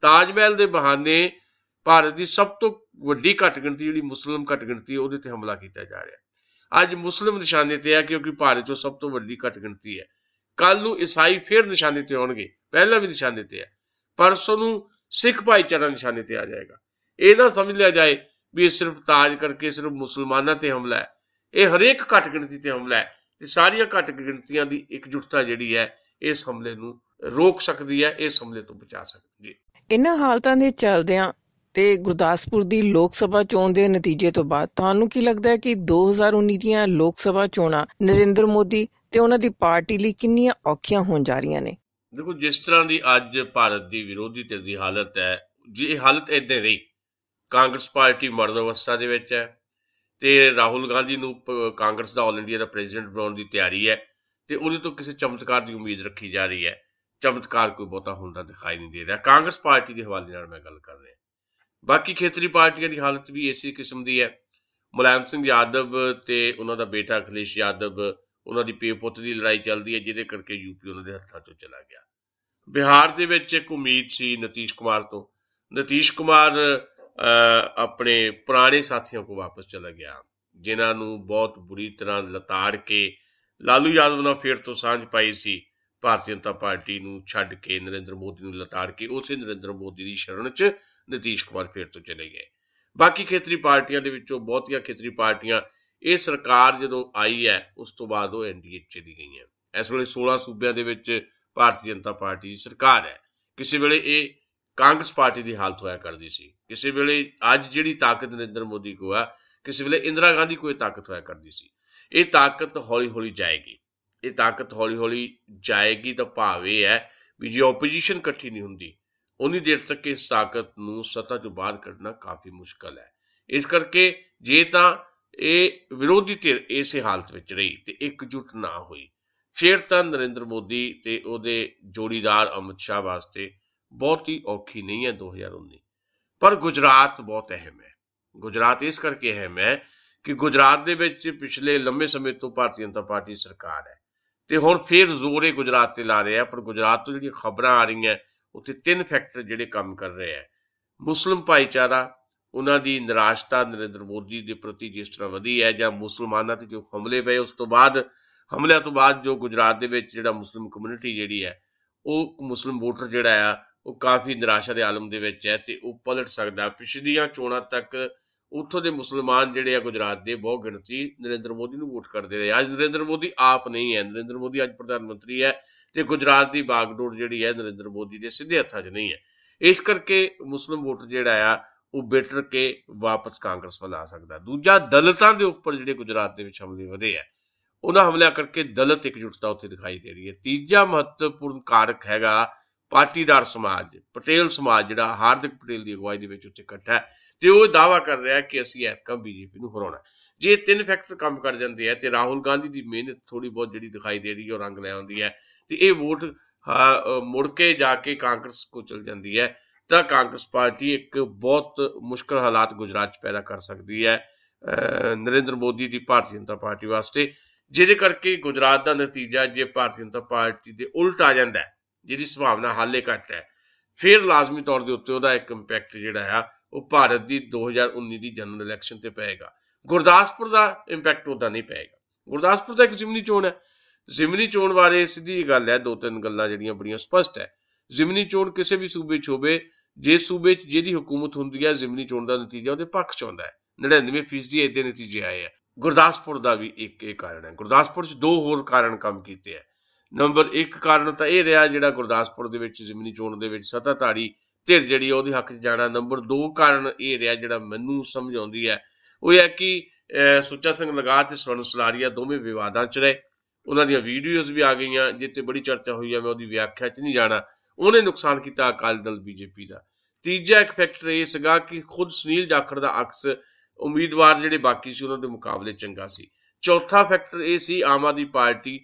ਤਾਜ ਮਹਿਲ ਦੇ ਬਹਾਨੇ ਭਾਰਤ ਦੀ ਸਭ ਤੋਂ ਵੱਡੀ ਘੱਟ ਗਿਣਤੀ ਜਿਹੜੀ ਮੁਸਲਿਮ ਘੱਟ ਗਿਣਤੀ ਉਹਦੇ ਤੇ ਹਮਲਾ ਕੀਤਾ ਜਾ ਰਿਹਾ। ਅੱਜ ਮੁਸਲਿਮ ਨਿਸ਼ਾਨੇ ਤੇ ਹੈ ਕਿਉਂਕਿ ਭਾਰਤ 'ਚੋਂ ਸਭ ਤੋਂ ਵੱਡੀ ਘੱਟ ਗਿਣਤੀ ਹੈ। ਕੱਲ ਨੂੰ ਈਸਾਈ ਫਿਰ ਨਿਸ਼ਾਨੇ ਤੇ ਆਉਣਗੇ, ਪਹਿਲਾਂ ਵੀ ਨਿਸ਼ਾਨੇ ਤੇ ਹੈ, ਪਰਸੋਂ ਨੂੰ ਸਿੱਖ ਭਾਈਚਾਰਾ ਨਿਸ਼ਾਨੇ ਤੇ ਆ ਜਾਏਗਾ। ਇਹ ਨਾ ਸਮਝ ਲਿਆ ਜਾਏ ਵੀ ਇਹ ਸਿਰਫ ਤਾਜ ਕਰਕੇ ਸਿਰਫ ਮੁਸਲਮਾਨਾਂ ਤੇ ਹਮਲਾ ਹੈ। ਇਹ ਹਰੇਕ ਘੱਟ ਗਿਣਤੀ ਤੇ ਹਮਲਾ ਹੈ ਤੇ ਸਾਰੀਆਂ ਘੱਟ ਗਿਣਤੀਆਂ ਦੀ ਇਕਜੁੱਟਤਾ ਜਿਹੜੀ ਹੈ ਇਸ ਹਮਲੇ ਨੂੰ ਰੋਕ ਸਕਦੀ ਹੈ, ਇਸ ਹਮਲੇ ਤੋਂ ਬਚਾ ਸਕਦੀ ਹੈ। ਇਹਨਾਂ ਹਾਲਤਾਂ ਦੇ ਚੱਲਦਿਆਂ ਤੇ ਗੁਰਦਾਸਪੁਰ ਦੀ ਲੋਕ ਸਭਾ ਚੋਣ ਦੇ ਨਤੀਜੇ ਤੋਂ ਬਾਅਦ ਤੁਹਾਨੂੰ ਕੀ ਲੱਗਦਾ ਹੈ ਕਿ 2019 ਦੀਆਂ ਲੋਕ ਸਭਾ ਚੋਣਾਂ ਨਰਿੰਦਰ ਮੋਦੀ ਤੇ ਉਹਨਾਂ ਦੀ ਪਾਰਟੀ ਲਈ ਕਿੰਨੀਆਂ ਔਖੀਆਂ ਹੋਣ ਜਾ ਰਹੀਆਂ ਨੇ? ਦੇਖੋ, ਜਿਸ ਤਰ੍ਹਾਂ ਦੀ ਅੱਜ ਭਾਰਤ ਦੀ ਵਿਰੋਧੀ ਧਿਰ ਦੀ ਹਾਲਤ ਹੈ, ਜੇ ਇਹ ਹਾਲਤ ਏਦਾਂ ਰਹੀ, ਕਾਂਗਰਸ ਪਾਰਟੀ ਮਰਨ ਅਵਸਥਾ ਦੇ ਵਿੱਚ ਹੈ ਤੇ ਰਾਹੁਲ ਗਾਂਧੀ ਨੂੰ ਕਾਂਗਰਸ ਦਾ ਆਲ ਇੰਡੀਆ ਦਾ ਪ੍ਰੈਜ਼ੀਡੈਂਟ ਬਣਾਉਣ ਦੀ ਤਿਆਰੀ ਹੈ ਤੇ ਉਹਦੇ ਤੋਂ ਕਿਸੇ ਚਮਤਕਾਰ ਦੀ ਉਮੀਦ ਰੱਖੀ ਜਾ ਰਹੀ ਹੈ। ਚਮਤਕਾਰ ਕੋਈ ਬਹੁਤਾ ਹੁੰਦਾ ਦਿਖਾਈ ਨਹੀਂ ਦੇ ਰਿਹਾ। ਕਾਂਗਰਸ ਪਾਰਟੀ ਦੇ ਹਵਾਲੇ ਨਾਲ ਮੈਂ ਗੱਲ ਕਰ ਰਿਹਾ। ਬਾਕੀ ਖੇਤਰੀ ਪਾਰਟੀਆਂ ਦੀ ਹਾਲਤ ਵੀ ਇਸੇ ਕਿਸਮ ਦੀ ਹੈ। ਮੁਲਾਇਮ ਸਿੰਘ ਯਾਦਵ ਤੇ ਉਹਨਾਂ ਦਾ ਬੇਟਾ ਅਖਿਲੇਸ਼ ਯਾਦਵ, ਉਹਨਾਂ ਦੀ ਪਿਓ ਪੁੱਤ ਦੀ ਲੜਾਈ ਚੱਲਦੀ ਹੈ ਜਿਹਦੇ ਕਰਕੇ ਯੂਪੀ ਉਹਨਾਂ ਦੇ ਹੱਥਾਂ 'ਚੋਂ ਚਲਾ ਗਿਆ। ਬਿਹਾਰ ਦੇ ਵਿੱਚ ਇੱਕ ਉਮੀਦ ਸੀ ਨਿਤੀਸ਼ ਕੁਮਾਰ ਤੋਂ। ਨਿਤੀਸ਼ ਕੁਮਾਰ ਆਪਣੇ ਪੁਰਾਣੇ ਸਾਥੀਆਂ ਕੋਲ ਵਾਪਸ ਚਲਾ ਗਿਆ ਜਿਨ੍ਹਾਂ ਨੂੰ ਬਹੁਤ ਬੁਰੀ ਤਰ੍ਹਾਂ ਲਤਾੜ ਕੇ ਲਾਲੂ ਯਾਦਵ ਨਾਲ ਫੇਰ ਤੋਂ ਸਾਂਝ ਪਾਈ ਸੀ। ਭਾਰਤੀ ਜਨਤਾ ਪਾਰਟੀ ਨੂੰ ਛੱਡ ਕੇ ਨਰਿੰਦਰ ਮੋਦੀ ਨੂੰ ਲਤਾੜ ਕੇ ਉਸੇ ਨਰਿੰਦਰ ਮੋਦੀ ਦੀ ਸ਼ਰਨ 'ਚ ਨਿਤੀਸ਼ ਕੁਮਾਰ ਫੇਰ ਤੋਂ ਚਲੇ ਗਏ। ਬਾਕੀ ਖੇਤਰੀ ਪਾਰਟੀਆਂ ਦੇ ਵਿੱਚੋਂ ਬਹੁਤੀਆਂ ਖੇਤਰੀ ਪਾਰਟੀਆਂ ਇਹ ਸਰਕਾਰ ਜਦੋਂ ਆਈ ਹੈ ਉਸ ਤੋਂ ਬਾਅਦ ਉਹ ਐਨਡੀਏ 'ਚ ਚਲੀ ਗਈਆਂ। ਇਸ ਵੇਲੇ 16 ਸੂਬਿਆਂ ਦੇ ਵਿੱਚ ਭਾਰਤੀ ਜਨਤਾ ਪਾਰਟੀ ਦੀ ਸਰਕਾਰ ਹੈ। ਕਿਸੇ ਵੇਲੇ ਇਹ ਕਾਂਗਰਸ ਪਾਰਟੀ ਦੀ ਹਾਲਤ ਹੋਇਆ ਕਰਦੀ ਸੀ। ਕਿਸੇ ਵੇਲੇ ਅੱਜ ਜਿਹੜੀ ਤਾਕਤ ਨਰਿੰਦਰ ਮੋਦੀ ਕੋਲ ਆ, ਕਿਸੇ ਵੇਲੇ ਇੰਦਰਾ ਗਾਂਧੀ ਕੋਈ ਤਾਕਤ ਹੋਇਆ ਕਰਦੀ ਸੀ। ਇਹ ਤਾਕਤ ਹੌਲੀ ਹੌਲੀ ਜਾਏਗੀ, ਇਹ ਤਾਕਤ ਹੌਲੀ ਹੌਲੀ ਜਾਏਗੀ। ਤਾਂ ਭਾਵ ਇਹ ਹੈ ਵੀ ਜੇ ਓਪੋਜੀਸ਼ਨ ਇਕੱਠੀ ਨਹੀਂ ਹੁੰਦੀ ਉਨੀ ਦੇਰ ਤੱਕ ਇਸ ਤਾਕਤ ਨੂੰ ਸੱਤਾ ਤੋਂ ਬਾਹਰ ਕੱਢਣਾ ਕਾਫੀ ਮੁਸ਼ਕਲ ਹੈ। ਇਸ ਕਰਕੇ ਜੇ ਤਾਂ ਇਹ ਵਿਰੋਧੀ ਧਿਰ ਇਸੇ ਹਾਲਤ ਵਿੱਚ ਰਹੀ ਤੇ ਇਕਜੁੱਟ ਨਾ ਹੋਈ, ਫਿਰ ਤਾਂ ਨਰਿੰਦਰ ਮੋਦੀ ਤੇ ਉਹਦੇ ਜੋੜੀਦਾਰ ਅਮਿਤ ਸ਼ਾਹ ਵਾਸਤੇ ਬਹੁਤ ਹੀ ਔਖੀ ਨਹੀਂ ਹੈ 2019। ਪਰ ਗੁਜਰਾਤ ਬਹੁਤ ਅਹਿਮ ਹੈ। ਗੁਜਰਾਤ ਇਸ ਕਰਕੇ ਅਹਿਮ ਹੈ ਕਿ ਗੁਜਰਾਤ ਦੇ ਵਿੱਚ ਪਿਛਲੇ ਲੰਮੇ ਸਮੇਂ ਤੋਂ ਭਾਰਤੀ ਜਨਤਾ ਪਾਰਟੀ ਸਰਕਾਰ ਹੈ ਤੇ ਹੁਣ ਫਿਰ ਜ਼ੋਰ ਇਹ ਗੁਜਰਾਤ ਤੇ ਲਾ ਰਿਹਾ। ਪਰ ਗੁਜਰਾਤ ਤੋਂ ਜਿਹੜੀਆਂ ਖਬਰਾਂ ਆ ਰਹੀਆਂ, ਉੱਥੇ 3 ਫੈਕਟਰ ਜਿਹੜੇ ਕੰਮ ਕਰ ਰਹੇ ਹੈ। ਮੁਸਲਿਮ ਭਾਈਚਾਰਾ, ਉਹਨਾਂ ਦੀ ਨਿਰਾਸ਼ਤਾ ਨਰਿੰਦਰ ਮੋਦੀ ਦੇ ਪ੍ਰਤੀ ਜਿਸ ਤਰ੍ਹਾਂ ਵਧੀ ਹੈ, ਜਾਂ ਮੁਸਲਮਾਨਾਂ ਤੇ ਜੋ ਹਮਲੇ ਪਏ ਉਸ ਤੋਂ ਬਾਅਦ, ਹਮਲਿਆਂ ਤੋਂ ਬਾਅਦ ਜੋ ਗੁਜਰਾਤ ਦੇ ਵਿੱਚ ਜਿਹੜਾ ਮੁਸਲਿਮ ਕਮਿਊਨਿਟੀ ਜਿਹੜੀ ਹੈ, ਉਹ ਮੁਸਲਿਮ ਵੋਟਰ ਜਿਹੜਾ ਆ ਉਹ ਕਾਫੀ ਨਿਰਾਸ਼ਾ ਦੇ ਆਲਮ ਦੇ ਵਿੱਚ ਹੈ ਤੇ ਉਹ ਪਲਟ ਸਕਦਾ। ਪਿਛਲੀਆਂ ਚੋਣਾਂ ਤੱਕ ਉੱਥੋਂ ਦੇ ਮੁਸਲਮਾਨ ਜਿਹੜੇ ਆ ਗੁਜਰਾਤ ਦੇ ਬਹੁ ਗਿਣਤੀ ਨਰਿੰਦਰ ਮੋਦੀ ਨੂੰ ਵੋਟ ਕਰਦੇ ਰਹੇ। ਅੱਜ ਨਰਿੰਦਰ ਮੋਦੀ ਆਪ ਨਹੀਂ ਹੈ, ਨਰਿੰਦਰ ਮੋਦੀ ਅੱਜ ਪ੍ਰਧਾਨ ਮੰਤਰੀ ਹੈ ਤੇ ਗੁਜਰਾਤ ਦੀ ਬਾਗਡੋਰ ਜਿਹੜੀ ਹੈ ਨਰਿੰਦਰ ਮੋਦੀ ਦੇ ਸਿੱਧੇ ਹੱਥਾਂ 'ਚ ਨਹੀਂ ਹੈ। ਇਸ ਕਰਕੇ ਮੁਸਲਿਮ ਵੋਟਰ ਜਿਹੜਾ ਆ ਉਹ ਬਿਟਰ ਕੇ ਵਾਪਸ ਕਾਂਗਰਸ ਵੱਲ ਆ ਸਕਦਾ। ਦੂਜਾ, ਦਲਿਤਾਂ ਦੇ ਉੱਪਰ ਜਿਹੜੇ ਗੁਜਰਾਤ ਦੇ ਵਿੱਚ ਹਮਲੇ ਵਧੇ ਆ, ਉਹਨਾਂ ਹਮਲਿਆਂ ਕਰਕੇ ਦਲਿਤ ਇਕਜੁੱਟਤਾ ਉੱਥੇ ਦਿਖਾਈ ਦੇ ਰਹੀ ਹੈ। ਤੀਜਾ ਮਹੱਤਵਪੂਰਨ ਕਾਰਕ ਹੈਗਾ ਪਾਟੀਦਾਰ ਸਮਾਜ, ਪਟੇਲ ਸਮਾਜ, ਜਿਹੜਾ ਹਾਰਦਿਕ ਪਟੇਲ ਦੀ ਅਗਵਾਈ ਦੇ ਵਿੱਚ ਉੱਥੇ ਇਕੱਠਾ ਹੈ ਤੇ ਉਹ ਦਾਅਵਾ ਕਰ ਰਿਹਾ ਕਿ ਅਸੀਂ ਐਤਕਾਂ ਬੀਜੇਪੀ ਨੂੰ ਹਰਾਉਣਾ। ਜੇ 3 ਫੈਕਟਰ ਕੰਮ ਕਰ ਜਾਂਦੇ ਆ ਤੇ ਰਾਹੁਲ ਗਾਂਧੀ ਦੀ ਮਿਹਨਤ ਥੋੜੀ ਬਹੁਤ ਜਿਹੜੀ ਦਿਖਾਈ ਦੇ ਰਹੀ ਹੈ ਉਹ ਰੰਗ ਲੈ ਆਉਂਦੀ ਹੈ ਤੇ ਇਹ ਵੋਟ ਮੁੜ ਕੇ ਜਾ ਕੇ ਕਾਂਗਰਸ ਕੋਲ ਚਲ ਜਾਂਦੀ ਹੈ, ਤਾਂ ਕਾਂਗਰਸ ਪਾਰਟੀ ਇੱਕ ਬਹੁਤ ਮੁਸ਼ਕਲ ਹਾਲਾਤ ਗੁਜਰਾਤ 'ਚ ਪੈਦਾ ਕਰ ਸਕਦੀ ਹੈ ਨਰਿੰਦਰ ਮੋਦੀ ਦੀ ਭਾਰਤੀ ਜਨਤਾ ਪਾਰਟੀ ਵਾਸਤੇ, ਜਿਹਦੇ ਕਰਕੇ ਗੁਜਰਾਤ ਦਾ ਨਤੀਜਾ ਜੇ ਭਾਰਤੀ ਜਨਤਾ ਪਾਰਟੀ ਦੇ ਉਲਟ ਆ ਜਾਂਦਾ, ਜਿਹਦੀ ਸੰਭਾਵਨਾ ਹਾਲੇ ਘੱਟ ਹੈ, ਫਿਰ ਲਾਜ਼ਮੀ ਤੌਰ ਦੇ ਉੱਤੇ ਉਹਦਾ ਇੱਕ ਇੰਪੈਕਟ ਜਿਹੜਾ ਆ ਉਹ ਭਾਰਤ ਦੀ 2019 ਦੀ ਜਨਰਲ ਇਲੈਕਸ਼ਨ ਤੇ ਪਏਗਾ। ਗੁਰਦਾਸਪੁਰ ਦਾ ਇੰਪੈਕਟ ਉਹਦਾ ਨਹੀਂ ਪਏਗਾ। ਗੁਰਦਾਸਪੁਰ ਦਾ ਇੱਕ ਜ਼ਿਮਨੀ ਚੋਣ ਹੈ। ਜ਼ਿਮਨੀ ਚੋਣ ਬਾਰੇ ਸਿੱਧੀ ਜਿਹੀ ਗੱਲ ਹੈ, 2-3 ਗੱਲਾਂ ਜਿਹੜੀਆਂ ਬੜੀਆਂ ਸਪਸ਼ਟ ਹੈ। ਜ਼ਿਮਨੀ ਚੋਣ ਕਿਸੇ ਵੀ ਸੂਬੇ 'ਚ ਹੋਵੇ, ਜੇ ਸੂਬੇ 'ਚ ਜਿਹਦੀ ਹੁਕੂਮਤ ਹੁੰਦੀ ਹੈ, ਜ਼ਿਮਨੀ ਚੋਣ ਦਾ ਨਤੀਜਾ ਉਹਦੇ ਪੱਖ 'ਚ ਆਉਂਦਾ ਹੈ। 99% ਇਹਦੇ ਨਤੀਜੇ ਆਏ ਆ। ਗੁਰਦਾਸਪੁਰ ਦਾ ਵੀ ਇੱਕ ਇਹ ਕਾਰਨ ਹੈ। ਗੁਰਦਾਸਪੁਰ 'ਚ 2 ਹੋਰ ਕਾਰਨ ਕੰਮ ਕੀਤੇ ਆ। ਨੰਬਰ 1 ਕਾਰਨ ਤਾਂ ਇਹ ਰਿਹਾ ਜਿਹੜਾ ਗੁਰਦਾਸਪੁਰ ਦੇ ਵਿੱਚ ਜ਼ਿਮਨੀ ਚੋਣ ਦੇ ਵਿੱਚ ਸੱਤਾਧਾਰੀ ਧਿਰ ਜਿਹੜੀ ਉਹਦੇ ਹੱਕ 'ਚ ਜਾਣਾ। ਨੰਬਰ 2 ਕਾਰਨ ਇਹ ਰਿਹਾ ਜਿਹੜਾ ਮੈਨੂੰ ਸਮਝ ਆਉਂਦੀ ਹੈ, ਉਹ ਇਹ ਹੈ ਕਿ ਸੁੱਚਾ ਸਿੰਘ ਲਗਾਤ ਤੇ ਸਵਰਨ ਸਲਾਰੀਆ ਦੋਵੇਂ ਵਿਵਾਦਾਂ 'ਚ ਰਹੇ। ਉਹਨਾਂ ਦੀਆਂ ਵੀਡੀਓਜ਼ ਵੀ ਆ ਗਈਆਂ ਜਿੱਥੇ ਬੜੀ ਚਰਚਾ ਹੋਈ ਹੈ, ਮੈਂ ਉਹਦੀ ਵਿਆਖਿਆ 'ਚ ਨਹੀਂ ਜਾਣਾ। ਉਹਨੇ ਨੁਕਸਾਨ ਕੀਤਾ ਅਕਾਲੀ ਦਲ ਬੀਜੇਪੀ ਦਾ। ਤੀਜਾ ਇੱਕ ਫੈਕਟਰ ਇਹ ਸੀਗਾ ਕਿ ਖੁਦ ਸੁਨੀਲ ਜਾਖੜ ਦਾ ਅਕਸ ਉਮੀਦਵਾਰ ਜਿਹੜੇ ਬਾਕੀ ਸੀ ਉਹਨਾਂ ਦੇ ਮੁਕਾਬਲੇ ਚੰਗਾ ਸੀ। ਚੌਥਾ ਫੈਕਟਰ ਇਹ ਸੀ ਆਮ ਆਦਮੀ ਪਾਰਟੀ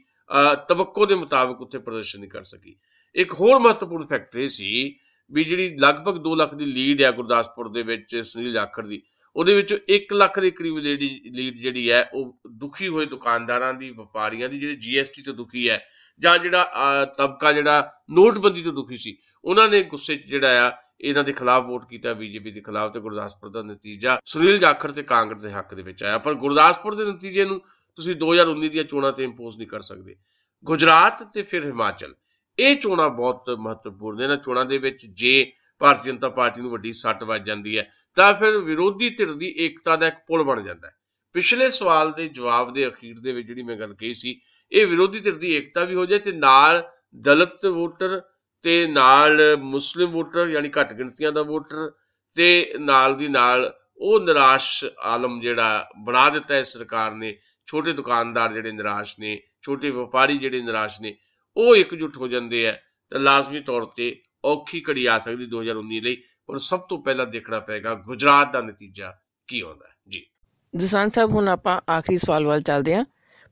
ਤਵੱਕੋ ਦੇ ਮੁਤਾਬਕ ਉੱਥੇ ਪ੍ਰਦਰਸ਼ਨ ਨਹੀਂ ਕਰ ਸਕੀ। ਇੱਕ ਹੋਰ ਮਹੱਤਵਪੂਰਨ ਫੈਕਟਰ ਇਹ ਸੀ ਵੀ ਜਿਹੜੀ ਲਗਭਗ 2 ਲੱਖ ਦੀ ਲੀਡ ਹੈ ਗੁਰਦਾਸਪੁਰ ਦੇ ਵਿੱਚ ਸੁਨੀਲ ਜਾਖੜ ਦੀ, ਉਹਦੇ ਵਿੱਚੋਂ 1 ਲੱਖ ਦੇ ਕਰੀਬ ਲੀਡ ਜਿਹੜੀ ਹੈ ਉਹ ਦੁਖੀ ਹੋਏ ਦੁਕਾਨਦਾਰਾਂ ਦੀ, ਵਪਾਰੀਆਂ ਦੀ, ਜਿਹੜੇ GST ਤੋਂ ਦੁਖੀ ਹੈ ਜਾਂ ਜਿਹੜਾ ਤਬਕਾ ਜਿਹੜਾ ਨੋਟਬੰਦੀ ਤੋਂ ਦੁਖੀ ਸੀ, ਉਹਨਾਂ ਨੇ ਗੁੱਸੇ 'ਚ ਜਿਹੜਾ ਆ ਇਹਨਾਂ ਦੇ ਖਿਲਾਫ ਵੋਟ ਕੀਤਾ, ਬੀਜੇਪੀ ਦੇ ਖਿਲਾਫ, ਤੇ ਗੁਰਦਾਸਪੁਰ ਦਾ ਨਤੀਜਾ ਸੁਨੀਲ ਜਾਖੜ ਤੇ ਕਾਂਗਰਸ ਦੇ ਹੱਕ ਦੇ ਵਿੱਚ ਆਇਆ। ਪਰ ਗੁਰਦਾਸਪੁਰ ਦੇ ਨਤੀਜੇ ਨੂੰ ਤੁਸੀਂ 2019 ਦੀਆਂ ਚੋਣਾਂ ਤੇ ਇੰਪੋਜ਼ ਨਹੀਂ ਕਰ ਸਕਦੇ। ਗੁਜਰਾਤ ਤੇ ਫਿਰ ਹਿਮਾਚਲ, ਇਹ ਚੋਣਾਂ ਬਹੁਤ ਮਹੱਤਵਪੂਰਨ ਨੇ। ਇਹਨਾਂ ਚੋਣਾਂ ਦੇ ਵਿੱਚ ਜੇ ਭਾਰਤੀ ਜਨਤਾ ਪਾਰਟੀ ਨੂੰ ਵੱਡੀ ਸੱਟ ਵੱਜ ਜਾਂਦੀ ਹੈ ਤਾਂ ਫਿਰ ਵਿਰੋਧੀ ਧਿਰ ਦੀ ਏਕਤਾ ਦਾ ਇੱਕ ਪੁਲ ਬਣ ਜਾਂਦਾ ਹੈ। ਪਿਛਲੇ ਸਵਾਲ ਦੇ ਜਵਾਬ ਦੇ ਅਖੀਰ ਦੇ ਵਿੱਚ ਜਿਹੜੀ ਮੈਂ ਗੱਲ ਕਹੀ ਸੀ, ਇਹ ਵਿਰੋਧੀ ਧਿਰ ਦੀ ਏਕਤਾ ਵੀ ਹੋ ਜਾਏ ਤੇ ਨਾਲ ਦਲਿਤ ਵੋਟਰ ਤੇ ਨਾਲ ਮੁਸਲਿਮ ਵੋਟਰ ਯਾਨੀ ਘੱਟ ਗਿਣਤੀਆਂ ਦਾ ਵੋਟਰ ਤੇ ਨਾਲ ਦੀ ਨਾਲ ਉਹ ਨਿਰਾਸ਼ ਆਲਮ ਜਿਹੜਾ ਬਣਾ ਦਿੱਤਾ ਹੈ ਸਰਕਾਰ ਨੇ, ਛੋਟੇ ਦੁਕਾਨਦਾਰ ਜਿਹੜੇ ਨਿਰਾਸ਼ ਨੇ, ਛੋਟੇ ਵਪਾਰੀ ਜਿਹੜੇ ਨਿਰਾਸ਼ ਨੇ, ਉਹ ਇਕਜੁੱਟ ਹੋ ਜਾਂਦੇ ਆ ਤਾਂ ਲਾਜ਼ਮੀ ਤੌਰ ਤੇ ਔਖੀ ਘੜੀ ਆ ਸਕਦੀ 2019 ਲਈ। ਪਰ ਸਭ ਤੋਂ ਪਹਿਲਾਂ ਦੇਖਣਾ ਪਏਗਾ ਗੁਜਰਾਤ ਦਾ ਨਤੀਜਾ ਕੀ ਆਉਂਦਾ ਹੈ। ਜੀ ਦੁਸਾਂਝ ਸਾਹਿਬ, ਹੁਣ ਆਪਾਂ ਆਖਰੀ ਸਵਾਲ ਵੱਲ ਚੱਲਦੇ ਹਾਂ।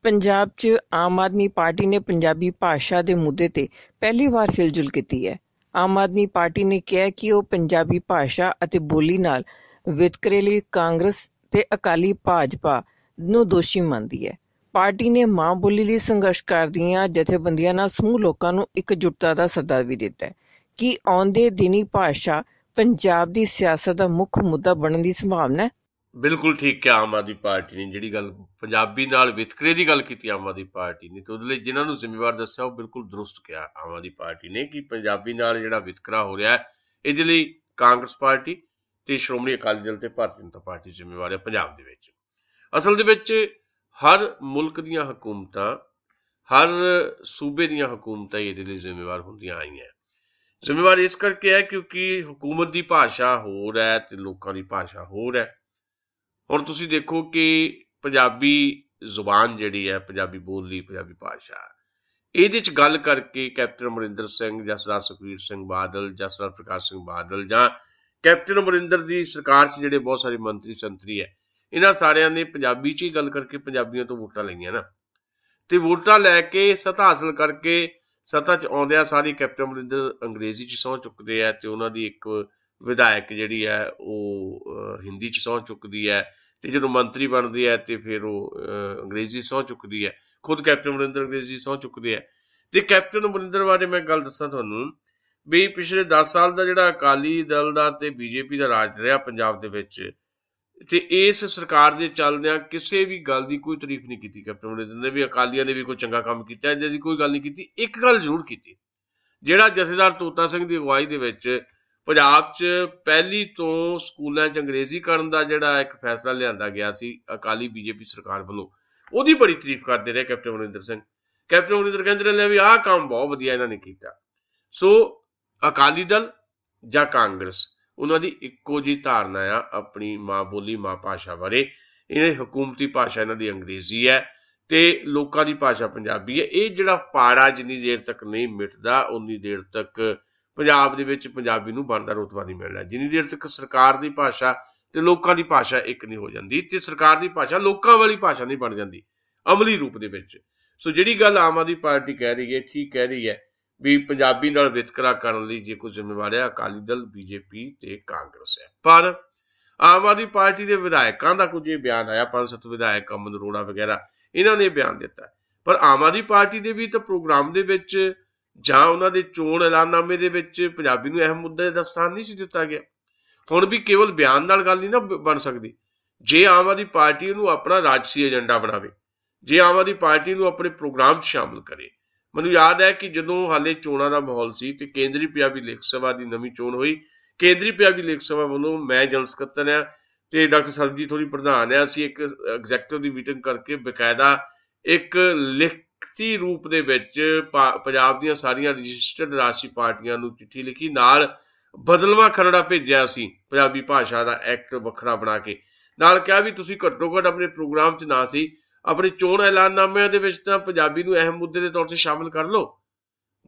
ਪੰਜਾਬ 'ਚ ਆਮ ਆਦਮੀ ਪਾਰਟੀ ਨੇ ਪੰਜਾਬੀ ਭਾਸ਼ਾ ਦੇ ਮੁੱਦੇ ਤੇ ਪਹਿਲੀ ਵਾਰ ਹਿਲਜੁਲ ਕੀਤੀ ਹੈ। ਆਮ ਆਦਮੀ ਪਾਰਟੀ ਨੇ ਕਿਹਾ ਕਿ ਉਹ ਪੰਜਾਬੀ ਭਾਸ਼ਾ ਅਤੇ ਬੋਲੀ ਨਾਲ ਵਿਤਕਰੇ ਲਈ ਕਾਂਗਰਸ ਤੇ ਅਕਾਲੀ ਭਾਜਪਾ ਨੂੰ ਦੋਸ਼ੀ ਮੰਨਦੀ ਹੈ। ਪਾਰਟੀ ਨੇ ਮਾਂ ਬੋਲੀ ਲਈ ਸੰਘਰਸ਼ ਕਰਦੀਆਂ ਜਥੇਬੰਦੀਆਂ ਨਾਲ ਸਮੂਹ ਲੋਕਾਂ ਨੂੰ ਇਕਜੁੱਟਤਾ ਦਾ ਸੱਦਾ ਵੀ ਦਿੱਤਾ ਹੈ। ਕੀ ਆਉਂਦੇ ਦਿਨੀ ਭਾਸ਼ਾ ਪੰਜਾਬ ਦੀ ਸਿਆਸਤ ਦਾ ਮੁੱਖ ਮੁੱਦਾ ਬਣਨ ਦੀ ਸੰਭਾਵਨਾ ਹੈ? ਬਿਲਕੁਲ ਠੀਕ ਕਿਹਾ ਆਮ ਆਦਮੀ ਪਾਰਟੀ ਨੇ। ਜਿਹੜੀ ਗੱਲ ਪੰਜਾਬੀ ਨਾਲ ਵਿਤਕਰੇ ਦੀ ਗੱਲ ਕੀਤੀ ਆਮ ਆਦਮੀ ਪਾਰਟੀ ਨੇ, ਤੇ ਉਹਦੇ ਲਈ ਜਿਨ੍ਹਾਂ ਨੂੰ ਜ਼ਿੰਮੇਵਾਰ ਦੱਸਿਆ ਉਹ ਬਿਲਕੁਲ ਦਰੁਸਤ ਕਿਹਾ ਆਮ ਆਦਮੀ ਪਾਰਟੀ ਨੇ ਕਿ ਪੰਜਾਬੀ ਨਾਲ ਜਿਹੜਾ ਵਿਤਕਰਾ ਹੋ ਰਿਹਾ ਹੈ ਇਹਦੇ ਲਈ ਕਾਂਗਰਸ ਪਾਰਟੀ ਤੇ ਸ਼੍ਰੋਮਣੀ ਅਕਾਲੀ ਦਲ ਤੇ ਭਾਰਤੀ ਜਨਤਾ ਪਾਰਟੀ ਜ਼ਿੰਮੇਵਾਰ ਹੈ ਪੰਜਾਬ ਦੇ ਵਿੱਚ। ਅਸਲ ਦੇ ਵਿੱਚ ਹਰ ਮੁਲਕ ਦੀਆਂ ਹਕੂਮਤਾਂ, ਹਰ ਸੂਬੇ ਦੀਆਂ ਹਕੂਮਤਾਂ ਇਹਦੇ ਲਈ ਜ਼ਿੰਮੇਵਾਰ ਹੁੰਦੀਆਂ ਆਈਆਂ। ਜ਼ਿੰਮੇਵਾਰ ਇਸ ਕਰਕੇ ਹੈ ਕਿਉਂਕਿ ਹਕੂਮਤ ਦੀ ਭਾਸ਼ਾ ਹੋਰ ਹੈ ਤੇ ਲੋਕਾਂ ਦੀ ਭਾਸ਼ਾ ਹੋਰ ਹੈ। ਹੁਣ ਤੁਸੀਂ ਦੇਖੋ ਕਿ ਪੰਜਾਬੀ ਜ਼ੁਬਾਨ ਜਿਹੜੀ ਹੈ, ਪੰਜਾਬੀ ਬੋਲੀ, ਪੰਜਾਬੀ ਭਾਸ਼ਾ, ਇਹਦੇ 'ਚ ਗੱਲ ਕਰਕੇ ਕੈਪਟਨ ਅਮਰਿੰਦਰ ਸਿੰਘ ਜਾਂ ਸਰਦਾਰ ਸੁਖਬੀਰ ਸਿੰਘ ਬਾਦਲ ਜਾਂ ਸਰਦਾਰ ਪ੍ਰਕਾਸ਼ ਸਿੰਘ ਬਾਦਲ ਜਾਂ ਕੈਪਟਨ ਅਮਰਿੰਦਰ ਦੀ ਸਰਕਾਰ 'ਚ ਜਿਹੜੇ ਬਹੁਤ ਸਾਰੇ ਮੰਤਰੀ ਸੰਤਰੀ ਹੈ, ਇਹਨਾਂ ਸਾਰਿਆਂ ਨੇ ਪੰਜਾਬੀ 'ਚ ਹੀ ਗੱਲ ਕਰਕੇ ਪੰਜਾਬੀਆਂ ਤੋਂ ਵੋਟਾਂ ਲਈਆਂ ਨਾ, ਤੇ ਵੋਟਾਂ ਲੈ ਕੇ ਸੱਤਾ ਹਾਸਲ ਕਰਕੇ ਸੱਤਾ 'ਚ ਆਉਂਦਿਆਂ ਸਾਰੀ ਕੈਪਟਨ ਅਮਰਿੰਦਰ ਅੰਗਰੇਜ਼ੀ 'ਚ ਸਹੁੰ ਚੁੱਕਦੇ ਆ, ਤੇ ਉਹਨਾਂ ਦੀ ਇੱਕ ਵਿਧਾਇਕ ਜਿਹੜੀ ਹੈ ਉਹ ਹਿੰਦੀ 'ਚ ਸਹੁੰ ਚੁੱਕਦੀ ਹੈ, ਤੇ ਜਦੋਂ ਮੰਤਰੀ ਬਣਦੀ ਹੈ ਤੇ ਫਿਰ ਉਹ ਅੰਗਰੇਜ਼ੀ ਸਹੁੰ ਚੁੱਕਦੀ ਹੈ। ਖੁਦ ਕੈਪਟਨ ਅਮਰਿੰਦਰ ਅੰਗਰੇਜ਼ੀ ਸਹੁੰ ਚੁੱਕਦੇ ਆ। ਤੇ ਕੈਪਟਨ ਅਮਰਿੰਦਰ ਬਾਰੇ ਮੈਂ ਗੱਲ ਦੱਸਾਂ ਤੁਹਾਨੂੰ ਵੀ ਪਿਛਲੇ 10 ਸਾਲ ਦਾ ਜਿਹੜਾ ਅਕਾਲੀ ਦਲ ਦਾ ਤੇ ਬੀਜੇਪੀ ਦਾ ਰਾਜ ਰਿਹਾ ਪੰਜਾਬ ਦੇ ਵਿੱਚ, ਤੇ ਇਸ ਸਰਕਾਰ ਦੇ ਚੱਲਦਿਆਂ ਕਿਸੇ ਵੀ ਗੱਲ ਦੀ ਕੋਈ ਤਾਰੀਫ ਨਹੀਂ ਕੀਤੀ ਕੈਪਟਨ ਅਮਰਿੰਦਰ ਨੇ ਵੀ ਅਕਾਲੀਆਂ ਨੇ ਵੀ ਕੋਈ ਚੰਗਾ ਕੰਮ ਕੀਤਾ, ਇਹਦੀ ਦੀ ਕੋਈ ਗੱਲ ਨਹੀਂ ਕੀਤੀ। ਇੱਕ ਗੱਲ ਜ਼ਰੂਰ ਕੀਤੀ, ਜਿਹੜਾ ਜਥੇਦਾਰ ਤੋਤਾ ਸਿੰਘ ਦੀ ਅਗਵਾਈ ਦੇ ਵਿੱਚ ਪੰਜਾਬ 'ਚ ਪਹਿਲੀ ਤੋਂ ਸਕੂਲਾਂ 'ਚ ਅੰਗਰੇਜ਼ੀ ਕਰਨ ਦਾ ਜਿਹੜਾ ਇੱਕ ਫੈਸਲਾ ਲਿਆਂਦਾ ਗਿਆ ਸੀ ਅਕਾਲੀ ਬੀਜੇਪੀ ਸਰਕਾਰ ਵੱਲੋਂ, ਉਹਦੀ ਬੜੀ ਤਾਰੀਫ ਕਰਦੇ ਰਹੇ ਕੈਪਟਨ ਅਮਰਿੰਦਰ ਸਿੰਘ। ਕੈਪਟਨ ਅਮਰਿੰਦਰ ਕਹਿੰਦੇ ਰਹੇ ਵੀ ਆਹ ਕੰਮ ਬਹੁਤ ਵਧੀਆ ਇਹਨਾਂ ਨੇ ਕੀਤਾ। ਸੋ ਅਕਾਲੀ ਦਲ ਜਾਂ ਕਾਂਗਰਸ, ਉਹਨਾਂ ਦੀ ਇੱਕੋ ਜਿਹੀ ਧਾਰਨਾ ਆ ਆਪਣੀ ਮਾਂ ਬੋਲੀ, ਮਾਂ ਭਾਸ਼ਾ ਬਾਰੇ। ਇਹ ਹਕੂਮਤੀ ਭਾਸ਼ਾ ਇਹਨਾਂ ਦੀ ਅੰਗਰੇਜ਼ੀ ਹੈ ਤੇ ਲੋਕਾਂ ਦੀ ਭਾਸ਼ਾ ਪੰਜਾਬੀ ਹੈ। ਇਹ ਜਿਹੜਾ ਪਾੜਾ ਜਿੰਨੀ ਦੇਰ ਤੱਕ ਨਹੀਂ ਮਿਟਦਾ ਉਨੀ ਦੇਰ ਤੱਕ ਪੰਜਾਬ ਦੇ ਵਿੱਚ ਪੰਜਾਬੀ ਨੂੰ ਬਣਦਾ ਰੁਤਬਾ ਨਹੀਂ ਮਿਲਣਾ। ਜਿੰਨੀ ਦੇਰ ਤੱਕ ਸਰਕਾਰ ਦੀ ਭਾਸ਼ਾ ਤੇ ਲੋਕਾਂ ਦੀ ਭਾਸ਼ਾ ਇੱਕ ਨਹੀਂ ਹੋ ਜਾਂਦੀ ਤੇ ਸਰਕਾਰ ਦੀ ਭਾਸ਼ਾ ਲੋਕਾਂ ਵਾਲੀ ਭਾਸ਼ਾ ਨਹੀਂ ਬਣ ਜਾਂਦੀ ਅਮਲੀ ਰੂਪ ਦੇ ਵਿੱਚ। ਸੋ ਜਿਹੜੀ ਗੱਲ ਆਮ ਆਦਮੀ ਪਾਰਟੀ ਕਹਿ ਰਹੀ ਹੈ, ਠੀਕ ਕਹਿ ਰਹੀ ਹੈ ਵੀ ਪੰਜਾਬੀ ਨਾਲ ਵਿਤਕਰਾ ਕਰਨ ਲਈ ਜੇ ਕੋਈ ਜ਼ਿੰਮੇਵਾਰ ਹੈ ਅਕਾਲੀ ਦਲ, ਬੀਜੇਪੀ ਤੇ ਕਾਂਗਰਸ ਹੈ। ਪਰ ਆਮ ਆਦਮੀ ਪਾਰਟੀ ਦੇ ਵਿਧਾਇਕਾਂ ਦਾ ਕੁਝ ਇਹ ਬਿਆਨ ਆਇਆ, 5-7 ਵਿਧਾਇਕ ਅਮਨ ਅਰੋੜਾ ਵਗੈਰਾ, ਇਹਨਾਂ ਨੇ ਬਿਆਨ ਦਿੱਤਾ। ਪਰ ਆਮ ਆਦਮੀ ਪਾਰਟੀ ਦੇ ਵੀ ਤਾਂ ਪ੍ਰੋਗਰਾਮ ਦੇ ਵਿੱਚ ਜਾਂ ਉਹਨਾਂ ਦੇ ਚੋਣ ਐਲਾਨਨਾਮੇ ਦੇ ਵਿੱਚ ਪੰਜਾਬੀ ਨੂੰ ਅਹਿਮ ਮੁੱਦੇ ਦਾ ਸਥਾਨ ਨਹੀਂ ਸੀ ਦਿੱਤਾ ਗਿਆ। ਹੁਣ ਵੀ ਕੇਵਲ ਬਿਆਨ ਨਾਲ ਗੱਲ ਨਹੀਂ ਨਾ ਬਣ ਸਕਦੀ। ਜੇ ਆਮ ਆਦਮੀ ਪਾਰਟੀ ਨੂੰ ਆਪਣਾ ਰਾਜਸੀ ਏਜੰਡਾ ਬਣਾਵੇ, ਜੇ ਆਮ ਆਦਮੀ ਪਾਰਟੀ ਨੂੰ ਆਪਣੇ ਪ੍ਰੋਗਰਾਮ 'ਚ ਸ਼ਾਮਲ ਕਰੇ। ਮੈਨੂੰ ਯਾਦ ਹੈ ਕਿ ਜਦੋਂ ਹਾਲੇ ਚੋਣਾਂ ਦਾ ਮਾਹੌਲ ਸੀ ਤੇ ਕੇਂਦਰੀ ਪੰਜਾਬੀ ਲੇਖ ਸਭਾ ਦੀ ਨਵੀਂ ਚੋਣ ਹੋਈ, ਕੇਂਦਰੀ ਪੰਜਾਬੀ ਲੇਖ ਸਭਾ ਵੱਲੋਂ ਮੈਂ ਜਨਰਲ ਸਕੱਤਰ ਆ ਤੇ ਡਾਕਟਰ ਸਰਬਜੀਤ ਹੋਰੀ ਪ੍ਰਧਾਨ ਆ, ਅਸੀਂ ਇੱਕ ਐਗਜ਼ੈਕਟਿਵ ਦੀ ਮੀਟਿੰਗ ਕਰਕੇ ਬਕਾਇਦਾ ਇੱਕ ਲਿਖਤੀ ਰੂਪ ਦੇ ਵਿੱਚ ਪੰਜਾਬ ਦੀਆਂ ਸਾਰੀਆਂ ਰਜਿਸਟਰਡ ਰਾਸ਼ਟਰੀ ਪਾਰਟੀਆਂ ਨੂੰ ਚਿੱਠੀ ਲਿਖੀ, ਨਾਲ ਬਦਲਵਾਂ ਖਰੜਾ ਭੇਜਿਆ ਸੀ ਪੰਜਾਬੀ ਭਾਸ਼ਾ ਦਾ ਐਕਟ ਵੱਖਰਾ ਬਣਾ ਕੇ, ਨਾਲ ਕਿਹਾ ਵੀ ਤੁਸੀਂ ਘੱਟੋ ਘੱਟ ਆਪਣੇ ਪ੍ਰੋਗਰਾਮ 'ਚ ਨਾ ਸੀ ਆਪਣੇ ਚੋਣ ਐਲਾਨਨਾਮਿਆਂ ਦੇ ਵਿੱਚ ਤਾਂ ਪੰਜਾਬੀ ਨੂੰ ਅਹਿਮ ਮੁੱਦੇ ਦੇ ਤੌਰ ਤੇ ਸ਼ਾਮਲ ਕਰ ਲਓ।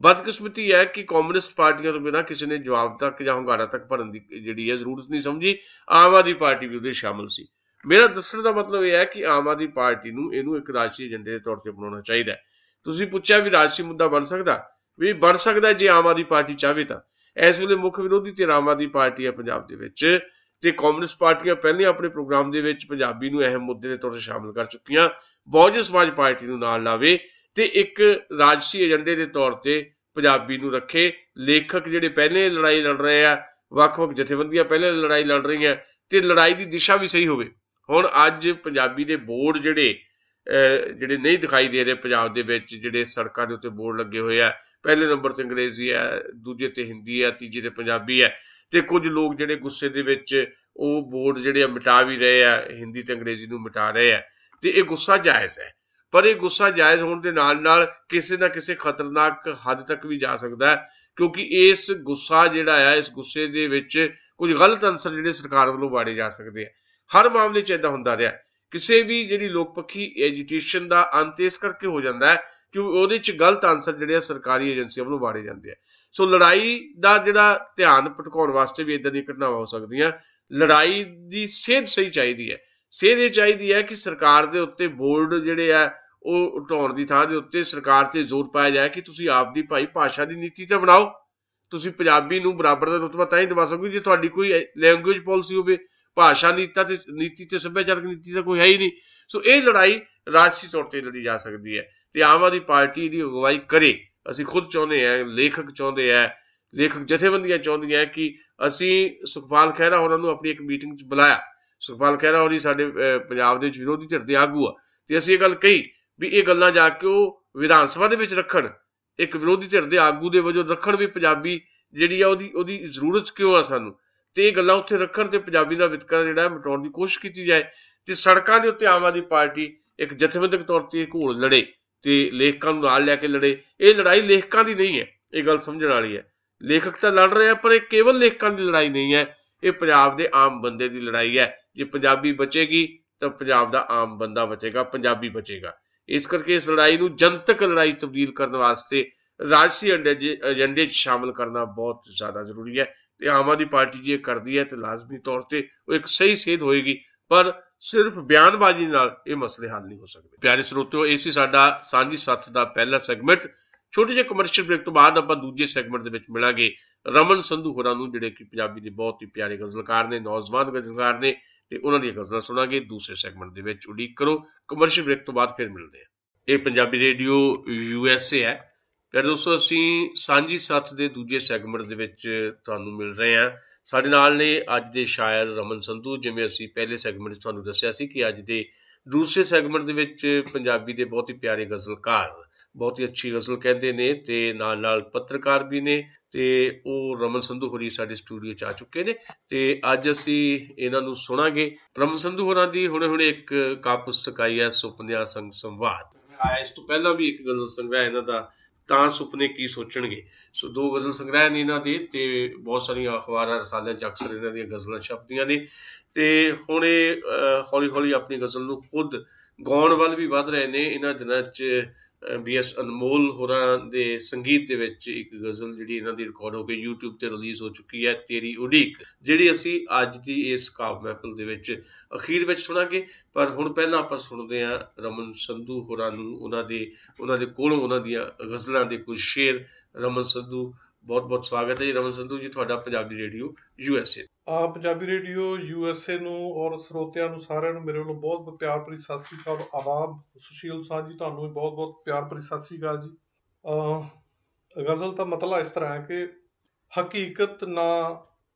ਬਦਕਿਸਮਤੀ ਹੈ ਕਿ ਕਮਿਊਨਿਸਟ ਪਾਰਟੀਆਂ ਤੋਂ ਬਿਨਾਂ ਕਿਸੇ ਨੇ ਜਵਾਬ ਤੱਕ ਜਾਂ ਹੁੰਗਾਰਾ ਤੱਕ ਭਰਨ ਦੀ ਜਿਹੜੀ ਹੈ ਜ਼ਰੂਰਤ ਨਹੀਂ ਸਮਝੀ। ਆਮ ਆਦਮੀ ਪਾਰਟੀ ਵੀ ਉਹਦੇ ਸ਼ਾਮਲ ਸੀ। ਮੇਰਾ ਦੱਸਣ ਦਾ ਮਤਲਬ ਇਹ ਹੈ ਕਿ ਆਮ ਆਦਮੀ ਪਾਰਟੀ ਨੂੰ ਇਹਨੂੰ ਇੱਕ ਰਾਜਸੀ ਏਜੰਡੇ ਦੇ ਤੌਰ ਤੇ ਅਪਣਾਉਣਾ ਚਾਹੀਦਾ ਹੈ। ਤੁਸੀਂ ਪੁੱਛਿਆ ਵੀ ਰਾਜਸੀ ਮੁੱਦਾ ਬਣ ਸਕਦਾ, ਵੀ ਬਣ ਸਕਦਾ ਜੇ ਆਮ ਆਦਮੀ ਪਾਰਟੀ ਚਾਹਵੇ ਤਾਂ। ਇਸ ਵੇਲੇ ਮੁੱਖ ਵਿਰੋਧੀ ਧਿਰ ਆਮ ਆਦਮੀ ਪਾਰਟੀ ਹੈ ਪੰਜਾਬ ਦੇ ਵਿੱਚ, ਤੇ ਕਮਿਊਨਿਸਟ ਪਾਰਟੀਆਂ ਪਹਿਲਾਂ ਆਪਣੇ ਪ੍ਰੋਗਰਾਮ ਦੇ ਵਿੱਚ ਪੰਜਾਬੀ ਨੂੰ ਅਹਿਮ ਮੁੱਦੇ ਦੇ ਤੌਰ ਤੇ ਸ਼ਾਮਲ ਕਰ ਚੁੱਕੀਆਂ। ਬਹੁਜਨ ਸਮਾਜ ਪਾਰਟੀ ਨੂੰ ਨਾਲ ਲਾਵੇ ਤੇ ਇੱਕ ਰਾਜਸੀ ਏਜੰਡੇ ਦੇ ਤੌਰ ਤੇ ਪੰਜਾਬੀ ਨੂੰ ਰੱਖੇ। ਲੇਖਕ ਜਿਹੜੇ ਪਹਿਲੇ ਲੜਾਈ ਲੜ ਰਹੇ ਆ, ਵੱਖ-ਵੱਖ ਜਥੇਬੰਦੀਆਂ ਪਹਿਲੇ ਲੜਾਈ ਲੜ ਰਹੀਆਂ, ਤੇ ਲੜਾਈ ਦੀ ਦਿਸ਼ਾ ਵੀ ਸਹੀ ਹੋਵੇ। ਹੁਣ ਅੱਜ ਪੰਜਾਬੀ ਦੇ ਬੋਰਡ ਜਿਹੜੇ ਨਹੀਂ ਦਿਖਾਈ ਦੇ ਰਹੇ ਪੰਜਾਬ ਦੇ ਵਿੱਚ, ਜਿਹੜੇ ਸੜਕਾਂ ਦੇ ਉੱਤੇ ਬੋਰਡ ਲੱਗੇ ਹੋਏ ਆ, ਪਹਿਲੇ ਨੰਬਰ ਤੇ ਅੰਗਰੇਜ਼ੀ ਹੈ, ਦੂਜੇ ਤੇ ਹਿੰਦੀ ਹੈ, ਤੀਜੇ ਤੇ ਪੰਜਾਬੀ ਹੈ, ਤੇ ਕੁਝ ਲੋਕ ਜਿਹੜੇ ਗੁੱਸੇ ਦੇ ਵਿੱਚ ਉਹ ਬੋਰਡ ਜਿਹੜੇ ਆ ਮਿਟਾ ਵੀ ਰਹੇ ਆ, ਹਿੰਦੀ ਤੇ ਅੰਗਰੇਜ਼ੀ ਨੂੰ ਮਿਟਾ ਰਹੇ ਆ। ਤੇ ਇਹ ਗੁੱਸਾ ਜਾਇਜ਼ ਹੈ, ਪਰ ਇਹ ਗੁੱਸਾ ਜਾਇਜ਼ ਹੋਣ ਦੇ ਨਾਲ ਨਾਲ ਕਿਸੇ ਨਾ ਕਿਸੇ ਖਤਰਨਾਕ ਹੱਦ ਤੱਕ ਵੀ ਜਾ ਸਕਦਾ ਹੈ, ਕਿਉਂਕਿ ਇਸ ਗੁੱਸਾ ਜਿਹੜਾ ਆ, ਇਸ ਗੁੱਸੇ ਦੇ ਵਿੱਚ ਕੁਝ ਗਲਤ ਅਨਸਰ ਜਿਹੜੇ ਸਰਕਾਰ ਵੱਲੋਂ ਵਾੜੇ ਜਾ ਸਕਦੇ ਆ। ਹਰ ਮਾਮਲੇ 'ਚ ਏਦਾਂ ਹੁੰਦਾ ਰਿਹਾ। ਕਿਸੇ ਵੀ ਜਿਹੜੀ ਲੋਕਪੱਖੀ ਐਜੀਟੇਸ਼ਨ ਦਾ ਅੰਤ ਇਸ ਕਰਕੇ ਹੋ ਜਾਂਦਾ ਹੈ ਕਿ ਉਹਦੇ 'ਚ ਗਲਤ ਅਨਸਰ ਜਿਹੜੇ ਆ ਸਰਕਾਰੀ ਏਜੰਸੀਆਂ ਵੱਲੋਂ ਵਾੜੇ ਜਾਂਦੇ ਆ। ਸੋ ਲੜਾਈ ਦਾ ਜਿਹੜਾ ਧਿਆਨ ਭਟਕਾਉਣ ਵਾਸਤੇ ਵੀ ਏਦਾਂ ਦੀਆਂ ਘਟਨਾਵਾਂ ਹੋ ਸਕਦੀਆਂ। ਲੜਾਈ ਦੀ ਸੇਧ ਸਹੀ ਚਾਹੀਦੀ ਹੈ। ਸੇਧ ਇਹ ਚਾਹੀਦੀ ਹੈ ਕਿ ਸਰਕਾਰ ਦੇ ਉੱਤੇ ਬੋਰਡ ਜਿਹੜੇ ਆ ਉਹ ਉਠਾਉਣ ਦੀ ਥਾਂ ਦੇ ਉੱਤੇ ਸਰਕਾਰ ਤੇ ਜ਼ੋਰ ਪਾਇਆ ਜਾਏ ਕਿ ਤੁਸੀਂ ਆਪਦੀ ਭਾਈ ਭਾਸ਼ਾ ਦੀ ਨੀਤੀ ਤਾਂ ਬਣਾਓ। ਤੁਸੀਂ ਪੰਜਾਬੀ ਨੂੰ ਬਰਾਬਰ ਦਾ ਰੁਤਬਾ ਤਾਂ ਹੀ ਦਿਵਾ ਸਕੋਗੇ ਜੇ ਤੁਹਾਡੀ ਕੋਈ ਲੈਂਗੁਏਜ ਪਾਲਿਸੀ ਹੋਵੇ। ਭਾਸ਼ਾ ਨੀਤੀ ਤੇ ਸੱਭਿਆਚਾਰਕ ਨੀਤੀ ਤਾਂ ਕੋਈ ਹੈ ਹੀ ਨਹੀਂ। ਸੋ ਇਹ ਲੜਾਈ ਰਾਜਸੀ ਤੌਰ ਤੇ ਲੜੀ ਜਾ ਸਕਦੀ ਹੈ ਤੇ ਆਮ ਆਦਮੀ ਪਾਰਟੀ ਦੀ ਅਗਵਾਈ ਕਰੇ। ਅਸੀਂ ਖੁਦ ਚਾਹੁੰਦੇ ਹਾਂ, ਲੇਖਕ ਚਾਹੁੰਦੇ ਆ, ਲੇਖਕ ਜਥੇਬੰਦੀਆਂ ਚਾਹੁੰਦੀਆਂ ਕਿ ਅਸੀਂ ਸੁਖਪਾਲ ਖਹਿਰਾ ਹੋਰਾਂ ਨੂੰ ਆਪਣੀ ਇੱਕ ਮੀਟਿੰਗ 'ਚ ਬੁਲਾਇਆ। ਸੁਖਪਾਲ ਖਹਿਰਾ ਹੋਰੀ ਸਾਡੇ ਪੰਜਾਬ ਦੇ ਵਿੱਚ ਵਿਰੋਧੀ ਧਿਰ ਦੇ ਆਗੂ ਆ, ਤੇ ਅਸੀਂ ਇਹ ਗੱਲ ਕਹੀ ਵੀ ਇਹ ਗੱਲਾਂ ਜਾ ਕੇ ਉਹ ਵਿਧਾਨ ਸਭਾ ਦੇ ਵਿੱਚ ਰੱਖਣ, ਇੱਕ ਵਿਰੋਧੀ ਧਿਰ ਦੇ ਆਗੂ ਦੇ ਵਜੋਂ ਰੱਖਣ ਵੀ ਪੰਜਾਬੀ ਜਿਹੜੀ ਆ ਉਹਦੀ ਜ਼ਰੂਰਤ ਕਿਉਂ ਆ ਸਾਨੂੰ, ਤੇ ਇਹ ਗੱਲਾਂ ਉੱਥੇ ਰੱਖਣ ਤੇ ਪੰਜਾਬੀ ਦਾ ਵਿਤਕਰਾ ਜਿਹੜਾ ਮਿਟਾਉਣ ਦੀ ਕੋਸ਼ਿਸ਼ ਕੀਤੀ ਜਾਏ। ਤੇ ਸੜਕਾਂ ਦੇ ਉੱਤੇ ਆਮ ਆਦਮੀ ਪਾਰਟੀ ਇੱਕ ਜਥੇਬੰਦਕ ਤੌਰ ਤੇ ਘੋਲ ਲੜੇ ਤੇ ਲੇਖਕਾਂ ਨੂੰ ਨਾਲ ਲੈ ਕੇ ਲੜੇ। ਇਹ ਲੜਾਈ ਲੇਖਕਾਂ ਦੀ ਨਹੀਂ ਹੈ, ਇਹ ਗੱਲ ਸਮਝਣ ਵਾਲੀ ਹੈ। ਲੇਖਕ ਤਾਂ ਲੜ ਰਹੇ ਆ, ਪਰ ਇਹ ਕੇਵਲ ਲੇਖਕਾਂ ਦੀ ਲੜਾਈ ਨਹੀਂ ਹੈ, ਇਹ ਪੰਜਾਬ ਦੇ ਆਮ ਬੰਦੇ ਦੀ ਲੜਾਈ ਹੈ। ਜੇ ਪੰਜਾਬੀ ਬਚੇਗੀ ਤਾਂ ਪੰਜਾਬ ਦਾ ਆਮ ਬੰਦਾ ਬਚੇਗਾ, ਪੰਜਾਬੀ ਬਚੇਗਾ। ਇਸ ਕਰਕੇ ਇਸ ਲੜਾਈ ਨੂੰ ਜਨਤਕ ਲੜਾਈ ਤਬਦੀਲ ਕਰਨ ਵਾਸਤੇ ਰਾਜਸੀ ਏਜੰਡੇ 'ਚ ਸ਼ਾਮਲ ਕਰਨਾ ਬਹੁਤ ਜ਼ਿਆਦਾ ਜ਼ਰੂਰੀ ਹੈ। ਤੇ ਆਮ ਆਦਮੀ ਪਾਰਟੀ ਜੇ ਕਰਦੀ ਹੈ ਤੇ ਲਾਜ਼ਮੀ ਤੌਰ ਤੇ ਉਹ ਇੱਕ ਸਹੀ ਸੇਧ ਹੋਏਗੀ, ਪਰ ਸਿਰਫ ਬਿਆਨਬਾਜ਼ੀ ਨਾਲ ਇਹ ਮਸਲੇ ਹੱਲ ਨਹੀਂ ਹੋ ਸਕਦੇ। ਪਿਆਰੇ ਸਰੋਤਿਓ, ਇਹ ਸੀ ਸਾਡਾ ਸਾਂਝੀ ਸੱਥ ਦਾ ਪਹਿਲਾ ਸੈਗਮੈਂਟ। ਛੋਟੇ ਜਿਹੇ ਕਮਰਸ਼ੀਅਲ ਬ੍ਰੇਕ ਤੋਂ ਬਾਅਦ ਆਪਾਂ ਦੂਜੇ ਸੈਗਮੈਂਟ ਦੇ ਵਿੱਚ ਮਿਲਾਂਗੇ ਰਮਨ ਸੰਧੂ ਹੋਰਾਂ ਨੂੰ, ਜਿਹੜੇ ਕਿ ਪੰਜਾਬੀ ਦੇ ਬਹੁਤ ਹੀ ਪਿਆਰੇ ਗਜ਼ਲਕਾਰ ਨੇ, ਨੌਜਵਾਨ ਗਜ਼ਲਕਾਰ ਨੇ, ਤੇ ਉਹਨਾਂ ਦੀਆਂ ਗਜ਼ਲਾਂ ਸੁਣਾਂਗੇ ਦੂਸਰੇ ਸੈਗਮੈਂਟ ਦੇ ਵਿੱਚ। ਉਡੀਕ ਕਰੋ, ਕਮਰਸ਼ੀਅਲ ਬ੍ਰੇਕ ਤੋਂ ਬਾਅਦ ਫਿਰ ਮਿਲਦੇ ਹਾਂ। ਇਹ ਪੰਜਾਬੀ ਰੇਡੀਓ USA ਹੈ। ਪਿਆਰੇ ਦੋਸਤੋ, ਅਸੀਂ ਸਾਂਝੀ ਸੱਥ ਦੇ ਦੂਜੇ ਸੈਗਮੈਂਟ ਦੇ ਵਿੱਚ ਤੁਹਾਨੂੰ ਮਿਲ ਰਹੇ ਹਾਂ। ਸਾਡੇ ਨਾਲ ਨੇ ਅੱਜ ਦੇ ਸ਼ਾਇਰ ਰਮਨ ਸੰਧੂ। ਜਿਵੇਂ ਅਸੀਂ ਪਹਿਲੇ ਸੈਗਮੈਂਟ 'ਚ ਤੁਹਾਨੂੰ ਦੱਸਿਆ ਸੀ ਕਿ ਅੱਜ ਦੇ ਦੂਸਰੇ ਸੈਗਮੈਂਟ ਦੇ ਵਿੱਚ ਪੰਜਾਬੀ ਦੇ ਬਹੁਤ ਹੀ ਪਿਆਰੇ ਗਜ਼ਲਕਾਰ, ਬਹੁਤ ਹੀ ਅੱਛੀ ਗਜ਼ਲ ਕਹਿੰਦੇ ਨੇ ਤੇ ਨਾਲ ਨਾਲ ਪੱਤਰਕਾਰ ਵੀ ਨੇ, ਤੇ ਉਹ ਰਮਨ ਸੰਧੂ ਹੋਰੀ ਸਾਡੇ ਸਟੂਡੀਓ 'ਚ ਆ ਚੁੱਕੇ ਨੇ ਤੇ ਅੱਜ ਅਸੀਂ ਇਹਨਾਂ ਨੂੰ ਸੁਣਾਂਗੇ। ਰਮਨ ਸੰਧੂ ਹੋਰਾਂ ਦੀ ਹੁਣੇ ਇੱਕ ਕਾਵਿ ਪੁਸਤਕ ਆਈ ਹੈ, ਸੁਪਨਿਆਂ ਸੰਗ ਸੰਵਾਦ। ਇਸ ਤੋਂ ਪਹਿਲਾਂ ਵੀ ਇੱਕ ਗਜ਼ਲ ਸੰਗ੍ਰਹਿ ਇਹਨਾਂ ਦਾ, ਤਾਂ ਸੁਪਨੇ ਕੀ ਸੋਚਣਗੇ। ਸੋ 2 ਗਜ਼ਲ ਸੰਗ੍ਰਹਿ ਨੇ ਇਹਨਾਂ ਦੇ, ਤੇ ਬਹੁਤ ਸਾਰੀਆਂ ਅਖਬਾਰਾਂ ਰਸਾਲਿਆਂ 'ਚ ਅਕਸਰ ਇਹਨਾਂ ਦੀਆਂ ਗਜ਼ਲਾਂ ਛਪਦੀਆਂ ਨੇ। ਤੇ ਹੁਣ ਇਹ ਹੌਲੀ ਹੌਲੀ ਆਪਣੀ ਗਜ਼ਲ ਨੂੰ ਖੁਦ ਗਾਉਣ ਵੱਲ ਵੀ ਵੱਧ ਰਹੇ ਨੇ। ਇਹਨਾਂ ਦਿਨਾਂ 'ਚ BS ਅਨਮੋਲ ਹੋਰਾਂ ਦੇ ਸੰਗੀਤ ਦੇ ਵਿੱਚ ਇੱਕ ਗਜ਼ਲ ਜਿਹੜੀ ਇਹਨਾਂ ਦੀ ਰਿਕਾਰਡ ਹੋ ਕੇ YouTube ਤੇ ਰਿਲੀਜ਼ ਹੋ ਚੁੱਕੀ ਹੈ, ਤੇਰੀ ਉਡੀਕ, ਜਿਹੜੀ ਅਸੀਂ ਅੱਜ ਦੀ ਇਸ ਕਾਵਿ ਮਹਿਫਲ ਦੇ ਵਿੱਚ ਅਖੀਰ ਵਿੱਚ ਸੁਣਾਂਗੇ। ਪਰ ਹੁਣ ਪਹਿਲਾਂ ਆਪਾਂ ਸੁਣਦੇ ਹਾਂ ਰਮਨ ਸੰਧੂ ਹੋਰਾਂ ਨੂੰ, ਉਹਨਾਂ ਦੇ ਕੋਲੋਂ ਉਹਨਾਂ ਦੀਆਂ ਗਜ਼ਲਾਂ ਦੇ ਕੁਝ ਸ਼ੇਰ। ਰਮਨ ਸੰਧੂ, ਬਹੁਤ ਬਹੁਤ ਸਵਾਗਤ ਹੈ ਜੀ। ਰਮਨ ਸੰਧੂ ਜੀ, ਤੁਹਾਡਾ Punjabi radio USA। Punjabi radio USA ਨੂੰ ਔਰ ਸਰੋਤਿਆਂ ਨੂੰ ਸਾਰਿਆਂ ਨੂੰ ਮੇਰੇ ਵੱਲੋਂ ਬਹੁਤ ਬਹੁਤ ਪਿਆਰ ਭਰੀ ਸਤਿ ਸ੍ਰੀ ਅਕਾਲ। ਆਵਾਮ ਸੁਸ਼ੀਲ ਸਾਂਝੀ, ਤੁਹਾਨੂੰ ਵੀ ਬਹੁਤ ਬਹੁਤ ਪਿਆਰ ਭਰੀ ਸਤਿ ਸ੍ਰੀ ਅਕਾਲ ਜੀ। ਗਜ਼ਲ ਦਾ ਮਤਲਬ ਇਸ ਤਰ੍ਹਾਂ ਹੈ ਕਿ ਹਕੀਕਤ ਨਾ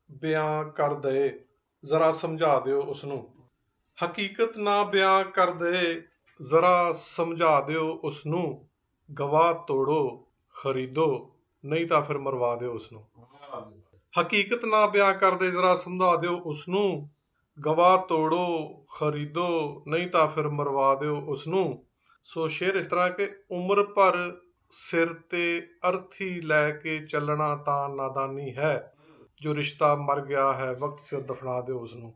ਬਿਆਨ ਕਰ ਦੇ, ਜ਼ਰਾ ਸਮਝਾ ਦਿਓ ਉਸਨੂੰ। ਹਕੀਕਤ ਨਾ ਬਿਆਨ ਕਰ ਦੇ, ਜ਼ਰਾ ਸਮਝਾ ਦਿਓ ਉਸਨੂੰ। ਗਵਾਹ ਤੋੜੋ ਖਰੀਦੋ, ਨਹੀਂ ਤਾਂ ਫਿਰ ਮਰਵਾ ਦਿਓ ਉਸਨੂੰ। ਹਕੀਕਤ ਨਾ ਬਿਆਨ ਕਰਦੇ, ਜ਼ਰਾ ਸਮਝਾ ਦਿਓ ਉਸਨੂੰ। ਗਵਾਹ ਤੋੜੋ ਖਰੀਦੋ, ਨਹੀਂ ਤਾਂ ਫਿਰ ਮਰਵਾ ਦਿਓ ਉਸਨੂੰ। ਸੋ ਸ਼ੇਰ ਇਸ ਤਰ੍ਹਾਂ ਕਿ ਉਮਰ ਭਰ ਸਿਰ ਤੇ ਅਰਥੀ ਲੈ ਕੇ ਚੱਲਣਾ ਤਾਂ ਨਾਦਾਨੀ ਹੈ। ਜੋ ਰਿਸ਼ਤਾ ਮਰ ਗਿਆ ਹੈ ਵਕਤ ਸਿਰ ਦਫਨਾ ਦਿਓ ਉਸਨੂੰ।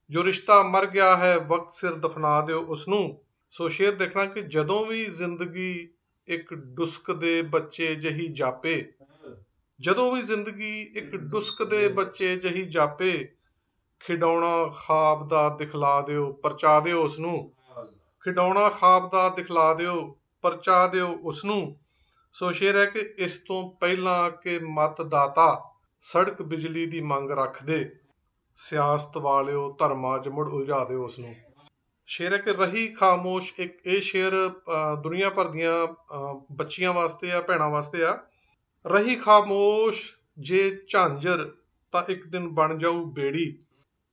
ਜੋ ਰਿਸ਼ਤਾ ਮਰ ਗਿਆ ਹੈ ਵਕਤ ਸਿਰ ਦਫਨਾ ਦਿਓ ਉਸਨੂੰ। ਸੋ ਸ਼ੇਰ ਦੇਖਣਾ ਕਿ ਜਦੋਂ ਵੀ ਜ਼ਿੰਦਗੀ ਇੱਕ ਡੁਸਕ ਦੇ ਬੱਚੇ ਜਿਹੀ ਜਾਪੇ, ਜਦੋਂ ਵੀ ਜ਼ਿੰਦਗੀ ਇੱਕ ਡੁਸਕ ਦੇ ਬੱਚੇ ਜਿਹੀ ਜਾਪੇ, ਖਿਡੌਣਾ ਖਾਬ ਦਾ ਦਿਖਲਾ ਦਿਓ ਪਰਚਾ ਦਿਓ ਉਸਨੂੰ। ਖਿਡੌਣਾ ਖਾਬ ਦਾ ਦਿਖਲਾ ਦਿਓ ਪਰਚਾ ਦਿਓ ਉਸਨੂੰ। ਸੋ ਸ਼ੇਰ ਹੈ ਕਿ ਇਸ ਤੋਂ ਪਹਿਲਾਂ ਕਿ ਮਤਦਾਤਾ ਸੜਕ ਬਿਜਲੀ ਦੀ ਮੰਗ ਰੱਖਦੇ, ਸਿਆਸਤ ਵਾਲਿਓ ਧਰਮਾਂ 'ਚ ਮੁੜ ਉਲਝਾ ਦਿਓ ਉਸਨੂੰ। ਸ਼ੇਰ ਹੈ ਕਿ ਰਹੀ ਖਾਮੋਸ਼, ਇੱਕ ਇਹ ਸ਼ੇਰ ਦੁਨੀਆ ਭਰ ਦੀਆਂ ਬੱਚੀਆਂ ਵਾਸਤੇ ਆ, ਭੈਣਾਂ ਵਾਸਤੇ ਆ। ਰਹੀ ਖਾਮੋਸ਼ ਜੇ ਝਾਂਜਰ ਤਾਂ ਇੱਕ ਦਿਨ ਬਣ ਜਾਊ ਬੇੜੀ।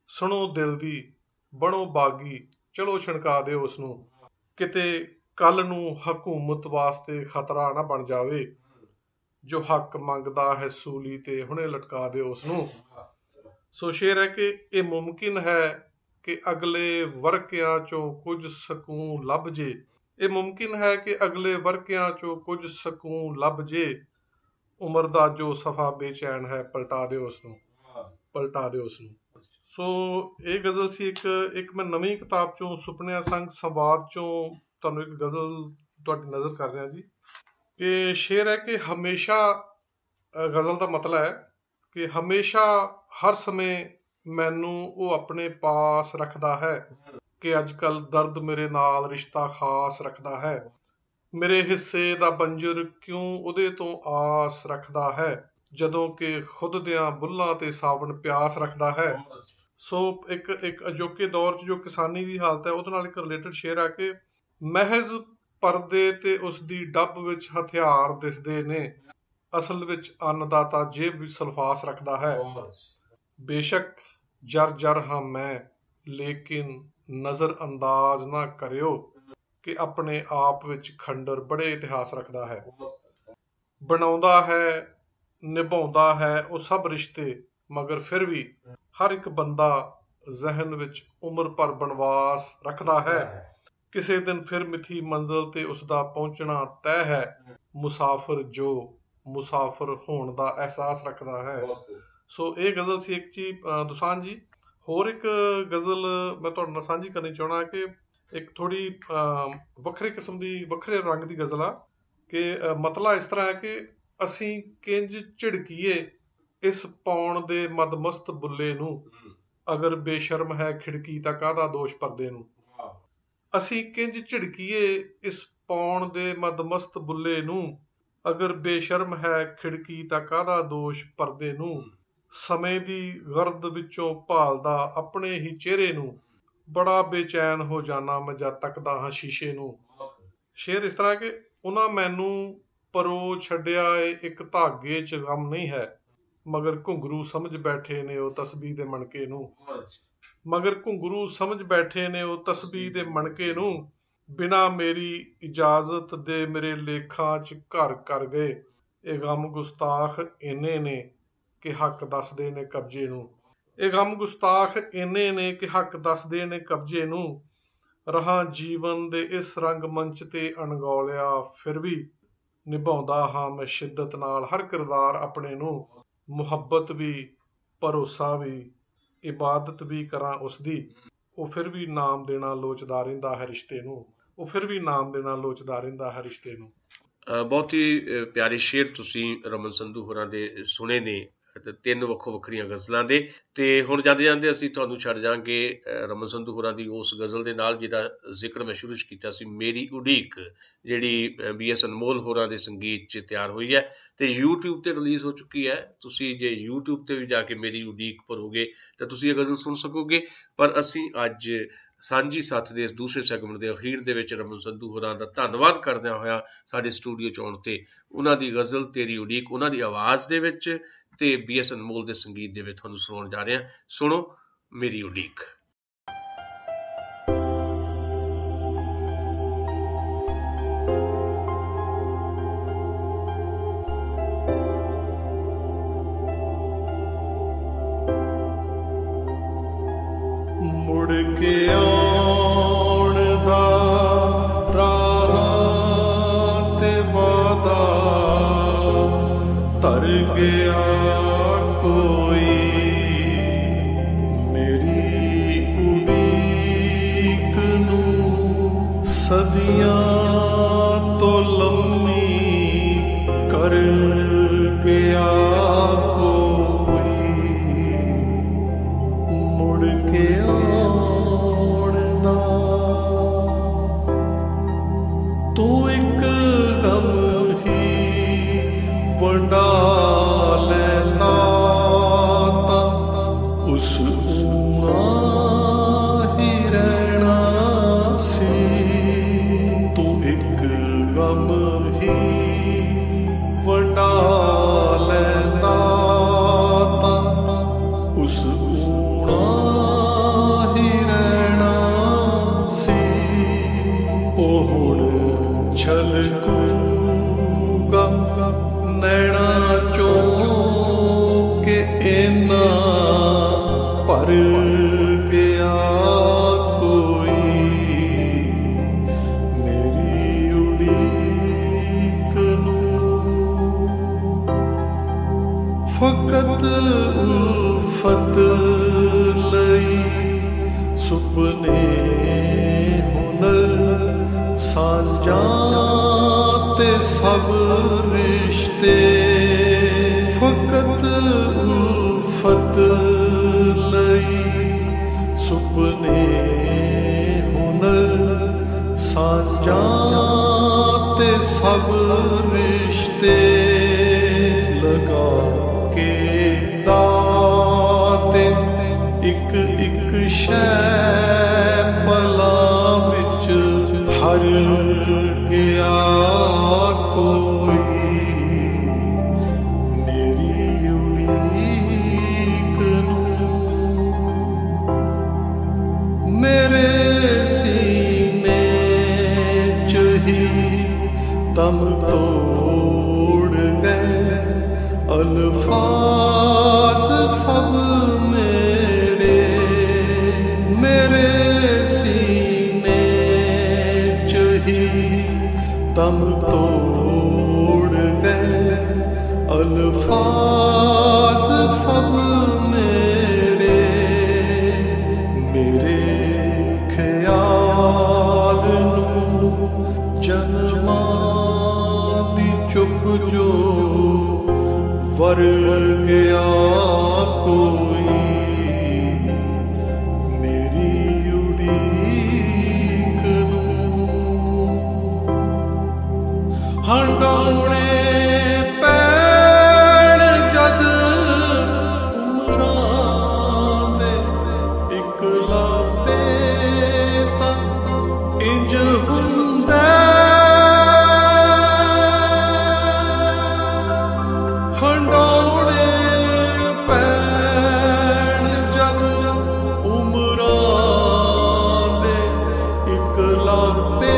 ਸੁਣੋ ਦਿਲ ਦੀ ਬਣੋ ਬਾਗੀ, ਚਲੋ ਛਣਕਾ ਦਿਓ ਉਸਨੂੰ। ਕਿਤੇ ਕੱਲ ਨੂੰ ਹਕੂਮਤ ਵਾਸਤੇ ਖਤਰਾ ਨਾ ਬਣ ਜਾਵੇ। ਜੋ ਹੱਕ ਮੰਗਦਾ ਹੈ ਸੂਲੀ ਤੇ ਹੁਣੇ ਲਟਕਾ ਦਿਓ ਉਸਨੂੰ। ਸੋ ਸ਼ੇਰ ਹੈ ਕਿ ਇਹ ਮੁਮਕਿਨ ਹੈ ਕਿ ਅਗਲੇ ਵਰਕਿਆਂ ਚੋਂ ਕੁਝ ਸਕੂਨ ਲੱਭ ਜੇ। ਇਹ ਮੁਮਕਿਨ ਹੈ ਕਿ ਅਗਲੇ ਵਰਕਿਆਂ ਚੋਂ ਕੁਝ ਸਕੂਨ ਲੱਭ ਜੇ। ਉਮਰ ਦਾ ਜੋ ਸਫਾ ਬੇਚੈਨ ਹੈ ਪਲਟਾ ਦਿਓ ਉਸਨੂੰ, ਪਲਟਾ ਦਿਓ ਉਸਨੂੰ। ਸੋ ਇਹ ਗਜ਼ਲ ਸੀ ਇੱਕ ਮੈਂ ਨਵੀਂ ਕਿਤਾਬ ਚੋਂ ਸੁਪਨਿਆਂ ਸੰਗ ਸੰਵਾਦ ਚੋਂ ਤੁਹਾਨੂੰ ਇੱਕ ਗਜ਼ਲ ਤੁਹਾਡੀ ਨਜ਼ਰ ਕਰ ਰਿਹਾ ਜੀ। ਕਿ ਸ਼ੇਰ ਹੈ ਕਿ ਹਮੇਸ਼ਾ, ਗਜ਼ਲ ਦਾ ਮਤਲਬ ਹੈ ਕਿ ਹਮੇਸ਼ਾ ਹਰ ਸਮੇਂ ਮੈਨੂੰ ਉਹ ਆਪਣੇ ਪਾਸ ਰੱਖਦਾ ਹੈ। ਕਿ ਅੱਜ ਕੱਲ ਦਰਦ ਮੇਰੇ ਨਾਲ ਰਿਸ਼ਤਾ ਖਾਸ ਰੱਖਦਾ ਹੈ। ਮੇਰੇ ਹਿੱਸੇ ਦਾ ਬੰਜਰ ਕਿਉਂ ਉਹਦੇ ਤੋਂ ਆਸ ਰੱਖਦਾ ਹੈ। ਜਦੋਂ ਕਿ ਖੁਦ ਦਿਆਂ ਬੁੱਲਾਂ ਤੇ ਸਾਵਣ ਪਿਆਸ ਰੱਖਦਾ ਹੈ। ਸੋ ਇੱਕ ਅਜੋਕੇ ਦੌਰ 'ਚ ਜੋ ਕਿਸਾਨੀ ਦੀ ਹਾਲਤ ਹੈ ਉਹਦੇ ਨਾਲ ਇੱਕ ਰਿਲੇਟਡ ਸ਼ੇਰ ਹੈ ਕਿ ਮਹਿਜ਼ ਪਰਦੇ ਤੇ ਉਸ ਦੀ ਡੱਬ ਵਿੱਚ ਹਥਿਆਰ ਦਿਸਦੇ ਨੇ, ਅਸਲ ਵਿੱਚ ਅੰਨਦਾਤਾ ਜੇਬ ਵਿੱਚ ਸਲਫਾਸ ਰੱਖਦਾ ਹੈ। ਬੇਸ਼ੱਕ ਜਰ ਜਰ ਹਾਂ ਮੈਂ, ਲੇਕਿਨ ਨਜ਼ਰ ਅੰਦਾਜ਼ ਨਾ ਕਰਿਓ ਕਿ ਆਪਣੇ ਆਪ ਵਿੱਚ ਖੰਡਰ ਬੜੇ ਇਤਿਹਾਸ ਰੱਖਦਾ ਹੈ। ਬਣਾਉਂਦਾ ਹੈ ਨਿਭਾਉਂਦਾ ਹੈ ਉਹ ਸਭ ਰਿਸ਼ਤੇ, ਮਗਰ ਫਿਰ ਵੀ ਹਰ ਇੱਕ ਬੰਦਾ ਜ਼ਹਿਨ ਵਿੱਚ ਉਮਰ ਭਰ ਬਨਵਾਸ ਰੱਖਦਾ ਹੈ। ਕਿਸੇ ਦਿਨ ਫਿਰ ਮਿੱਥੀ ਮੰਜ਼ਿਲ ਤੇ ਉਸਦਾ ਪਹੁੰਚਣਾ ਤੈਅ ਹੈ। ਮੁਸਾਫਿਰ ਜੋ ਮੁਸਾਫਰ ਹੋਣ ਦਾ ਅਹਿਸਾਸ ਰੱਖਦਾ ਹੈ। ਸੋ ਇਹ ਗਜ਼ਲ ਸੀ ਇੱਕ ਜੀ ਦੋਸਾਂਝ ਜੀ। ਹੋਰ ਇੱਕ ਗਜ਼ਲ ਮੈਂ ਤੁਹਾਡੇ ਨਾਲ ਸਾਂਝੀ ਕਰਨੀ ਚਾਹੁੰਦਾ ਕਿ ਇੱਕ ਥੋੜੀ ਵੱਖਰੇ ਕਿਸਮ ਦੀ ਵੱਖਰੇ ਰੰਗ ਦੀ ਗਜ਼ਲ ਆ ਕਿ ਮਤਲਾ ਇਸ ਤਰ੍ਹਾਂ ਹੈ ਕਿ ਅਸੀਂ ਕਿੰਜ ਝਿੜਕੀਏ ਇਸ ਪੌਣ ਦੇ ਮਦਮਸਤ ਬੁੱਲੇ ਨੂੰ, ਅਗਰ ਬੇਸ਼ਰਮ ਹੈ ਖਿੜਕੀ ਤਾਂ ਕਾਹਦਾ ਦੋਸ਼ ਪਰਦੇ ਨੂੰ। ਅਸੀਂ ਕਿੰਜ ਝਿੜਕੀਏ ਇਸ ਪੌਣ ਦੇ ਮਦਮਸਤ ਬੁੱਲੇ ਨੂੰ, ਅਗਰ ਬੇਸ਼ਰਮ ਹੈ ਖਿੜਕੀ ਤਾਂ ਕਾਹਦਾ ਦੋਸ਼ ਪਰਦੇ ਨੂੰ। ਸਮੇਂ ਦੀ ਗਰਦ ਵਿੱਚੋਂ ਭਾਲਦਾ ਆਪਣੇ ਹੀ ਚਿਹਰੇ ਨੂੰ, ਬੜਾ ਬੇਚੈਨ ਹੋ ਜਾਣਾ ਮੈਂ ਜਦ ਤੱਕਦਾ ਹਾਂ ਸ਼ੀਸ਼ੇ ਨੂੰ। ਸ਼ੇਰ ਇਸ ਤਰ੍ਹਾਂ ਕਿ ਉਹਨਾਂ ਮੈਨੂੰ ਪਰੋ ਛੱਡਿਆ ਏ ਇੱਕ ਧਾਗੇ 'ਚ ਗਮ ਨਹੀਂ ਹੈ, ਮਗਰ ਘੁੰਗਰੂ ਸਮਝ ਬੈਠੇ ਨੇ ਉਹ ਤਸਬੀਹ ਦੇ ਮਣਕੇ ਨੂੰ। ਮਗਰ ਘੁੰਗਰੂ ਸਮਝ ਬੈਠੇ ਨੇ ਉਹ ਤਸਬੀਹ ਦੇ ਮਣਕੇ ਨੂੰ, ਬਿਨਾਂ ਮੇਰੀ ਇਜਾਜ਼ਤ ਦੇ ਮੇਰੇ ਲੇਖਾਂ 'ਚ ਘਰ ਕਰ ਗਏ। ਇਹ ਗਮ ਗੁਸਤਾਖ ਇੰਨੇ ਨੇ ਕਿ ਹੱਕ ਦੱਸਦੇ ਨੇ ਕਬਜ਼ੇ ਨੂੰ। ਇਹ ਗਮ ਗੁਸਤਾਖ ਇੰਨੇ ਨੇ ਕਿ ਹੱਕ ਦੱਸਦੇ ਨੇ ਕਬਜ਼ੇ ਨੂੰ। ਰਹਾਂ ਜੀਵਨ ਦੇ ਇਸ ਰੰਗ ਮੰਚ ਤੇ ਅਣਗੌਲਿਆ, ਫਿਰ ਵੀ ਨਿਭਾਉਂਦਾ ਹਾਂ ਮੈਂ ਸ਼ਿੱਦਤ ਨਾਲ ਹਰ ਕਿਰਦਾਰ ਆਪਣੇ ਨੂੰ। ਮੁਹੱਬਤ ਵੀ, ਭਰੋਸਾ ਵੀ, ਇਬਾਦਤ ਵੀ ਕਰਾਂ ਉਸਦੀ, ਉਹ ਫਿਰ ਵੀ ਨਾਮ ਦੇਣਾ ਲੋਚਦਾ ਰਹਿੰਦਾ ਹੈ ਰਿਸ਼ਤੇ ਨੂੰ। ਉਹ ਫਿਰ ਵੀ ਨਾਮ ਦੇਣਾ ਲੋਚਦਾ ਰਹਿੰਦਾ ਹੈ ਰਿਸ਼ਤੇ ਨੂੰ। ਬਹੁਤ ਹੀ ਪਿਆਰੇ ਸ਼ੇਰ ਤੁਸੀਂ ਰਮਨ ਸੰਧੂ ਹੋਰਾਂ ਦੇ ਸੁਣੇ ਨੇ, ਤਿੰਨ ਵੱਖੋ ਵੱਖਰੀਆਂ ਗਜ਼ਲਾਂ ਦੇ। ਤੇ ਹੁਣ ਜਾਂਦੇ ਜਾਂਦੇ ਅਸੀਂ ਤੁਹਾਨੂੰ ਛੱਡ ਜਾਵਾਂਗੇ ਰਮਨ ਸੰਧੂ ਹੋਰਾਂ ਦੀ ਉਸ ਗਜ਼ਲ ਦੇ ਨਾਲ ਜਿਹਦਾ ਜ਼ਿਕਰ ਮੈਂ ਸ਼ੁਰੂ 'ਚ ਕੀਤਾ ਸੀ, ਮੇਰੀ ਉਡੀਕ, ਜਿਹੜੀ BS ਅਨਮੋਲ ਹੋਰਾਂ ਦੇ ਸੰਗੀਤ 'ਚ ਤਿਆਰ ਹੋਈ ਹੈ ਤੇ YouTube ਤੇ ਰਿਲੀਜ਼ ਹੋ ਚੁੱਕੀ ਹੈ। ਤੁਸੀਂ ਜੇ YouTube ਤੇ ਵੀ ਜਾ ਕੇ ਮੇਰੀ ਉਡੀਕ ਭਰੋਗੇ ਤਾਂ ਤੁਸੀਂ ਇਹ ਗਜ਼ਲ ਸੁਣ ਸਕੋਗੇ। ਪਰ ਅਸੀਂ ਅੱਜ ਸਾਂਝੀ ਸਾਥ ਦੇ ਇਸ ਦੂਸਰੇ ਸੈਗਮੈਂਟ ਦੇ ਅਖੀਰ ਦੇ ਵਿੱਚ ਰਮਨ ਸੰਧੂ ਹੋਰਾਂ ਦਾ ਧੰਨਵਾਦ ਕਰਦਿਆਂ ਹੋਇਆ ਸਾਡੇ ਸਟੂਡੀਓ 'ਚ ਆਉਣ ਤੇ ਉਹਨਾਂ ਦੀ ਗਜ਼ਲ ਤੇਰੀ ਉਡੀਕ ਉਹਨਾਂ ਦੀ ਆਵਾਜ਼ ਦੇ ਵਿੱਚ ਤੇ BS ਅਨਮੋਲ ਦੇ ਸੰਗੀਤ ਦੇ ਵਿੱਚ ਤੁਹਾਨੂੰ ਸੁਣਾਉਣ ਜਾ ਰਹੇ ਹਾਂ। ਸੁਣੋ ਮੇਰੀ ਉਡੀਕ। ਮੁੜ ਕੇ ਆਉਣ ਦਾ ਰਾਹ ਤੇ ਵਾਦਾ ਧਰ ਗਿਆ ਕੋਈ, ਮੇਰੀ ਉਡੀਕ ਨੂੰ ਸਦੀਆਂ ਤੋਂ ਲੰਮੀ ਕਰ ਗਿਆ ਕੋਈ। ਮੁੜ ਕੇ ਆਉਣ ਦਾ ਤੂੰ ਇੱਕ ਗਮ ਹੀ ਵੰਡਾ ਲੈਂਦਾ ਤਾਂ ਉਸ ਹੀ ਰਹਿਣਾ ਸੀ। ਤੂੰ ਇੱਕ ਗਮ ਹੀ ਵੰਡਾ ਲੈਂਦਾ ਤਾਂ ਉਸ ਹੀ ਰਹਿਣਾ ਸੀ। ਉਹ ਹੁਣ ਛਲਕੂਗਾ ਨੈਣਾ ਚੋਂ ਕਿ ਇੰਨਾ ਭਰ ਗਿਆ ਕੋਈ, ਮੇਰੀ ਉਡੀਕ ਨੂੰ। ਫਕਤ ਉਲਫਤ ਲਈ ਸੁਪਨੇ ਹੁਨਰ ਸਾਂਝਾਂ ਤੇ ਸਭ ਰਿਸ਼ਤੇ। ਫਕਤ ਉਲਫਤ ਲਈ ਸੁਪਨੇ ਹੁਨਰ ਸਾਂਝਾਂ ਤੇ ਸਭ ਰਿਸ਼ਤੇ। ਲਗਾ ਕੇ ਦਾਤੇ ਇੱਕ ਇੱਕ ਸ਼ੈ ਪਲਾਂ ਵਿੱਚ ਹਰ ਗਿਆ ਕੋਈ, ਮੇਰੀ ਉਡੀਕ ਨੂੰ। ਮੇਰੇ ਸੀਨੇ 'ਚ ਹੀ ਦਮ ਤੋੜ ਗਏ ਅਲਫਾਜ਼ ਸਭ ਮੇਰੇ। ਮੇਰੇ ਸੀਨੇ 'ਚ ਹੀ ਦਮ ਤੋੜ ਗਏ ਅਲਫਾਜ਼ ਸਭ ਮੇਰੇ ਖਿਆਲ ਨੂੰ ਜਨਮਾਂ ਦੀ ਚੁੱਪ ਜੋ ਵਰ ਗਿਆ ਕੋਈ ਮੇਰੀ ਉਡੀਕ ਨੂੰ ਹੰਡਾਉਣੇ ਪੈਣ ਜਦ ਉਮਰਾਂ ਦੇ ਇਕਲਾਪੇ ਤਾਂ ਇੰਜ ਹੁੰਦਾ ਹੰਡਾਉਣੇ ਪੈਣ ਜਦ ਉਮਰਾਂ ਦੇ ਇਕਲਾਪੇ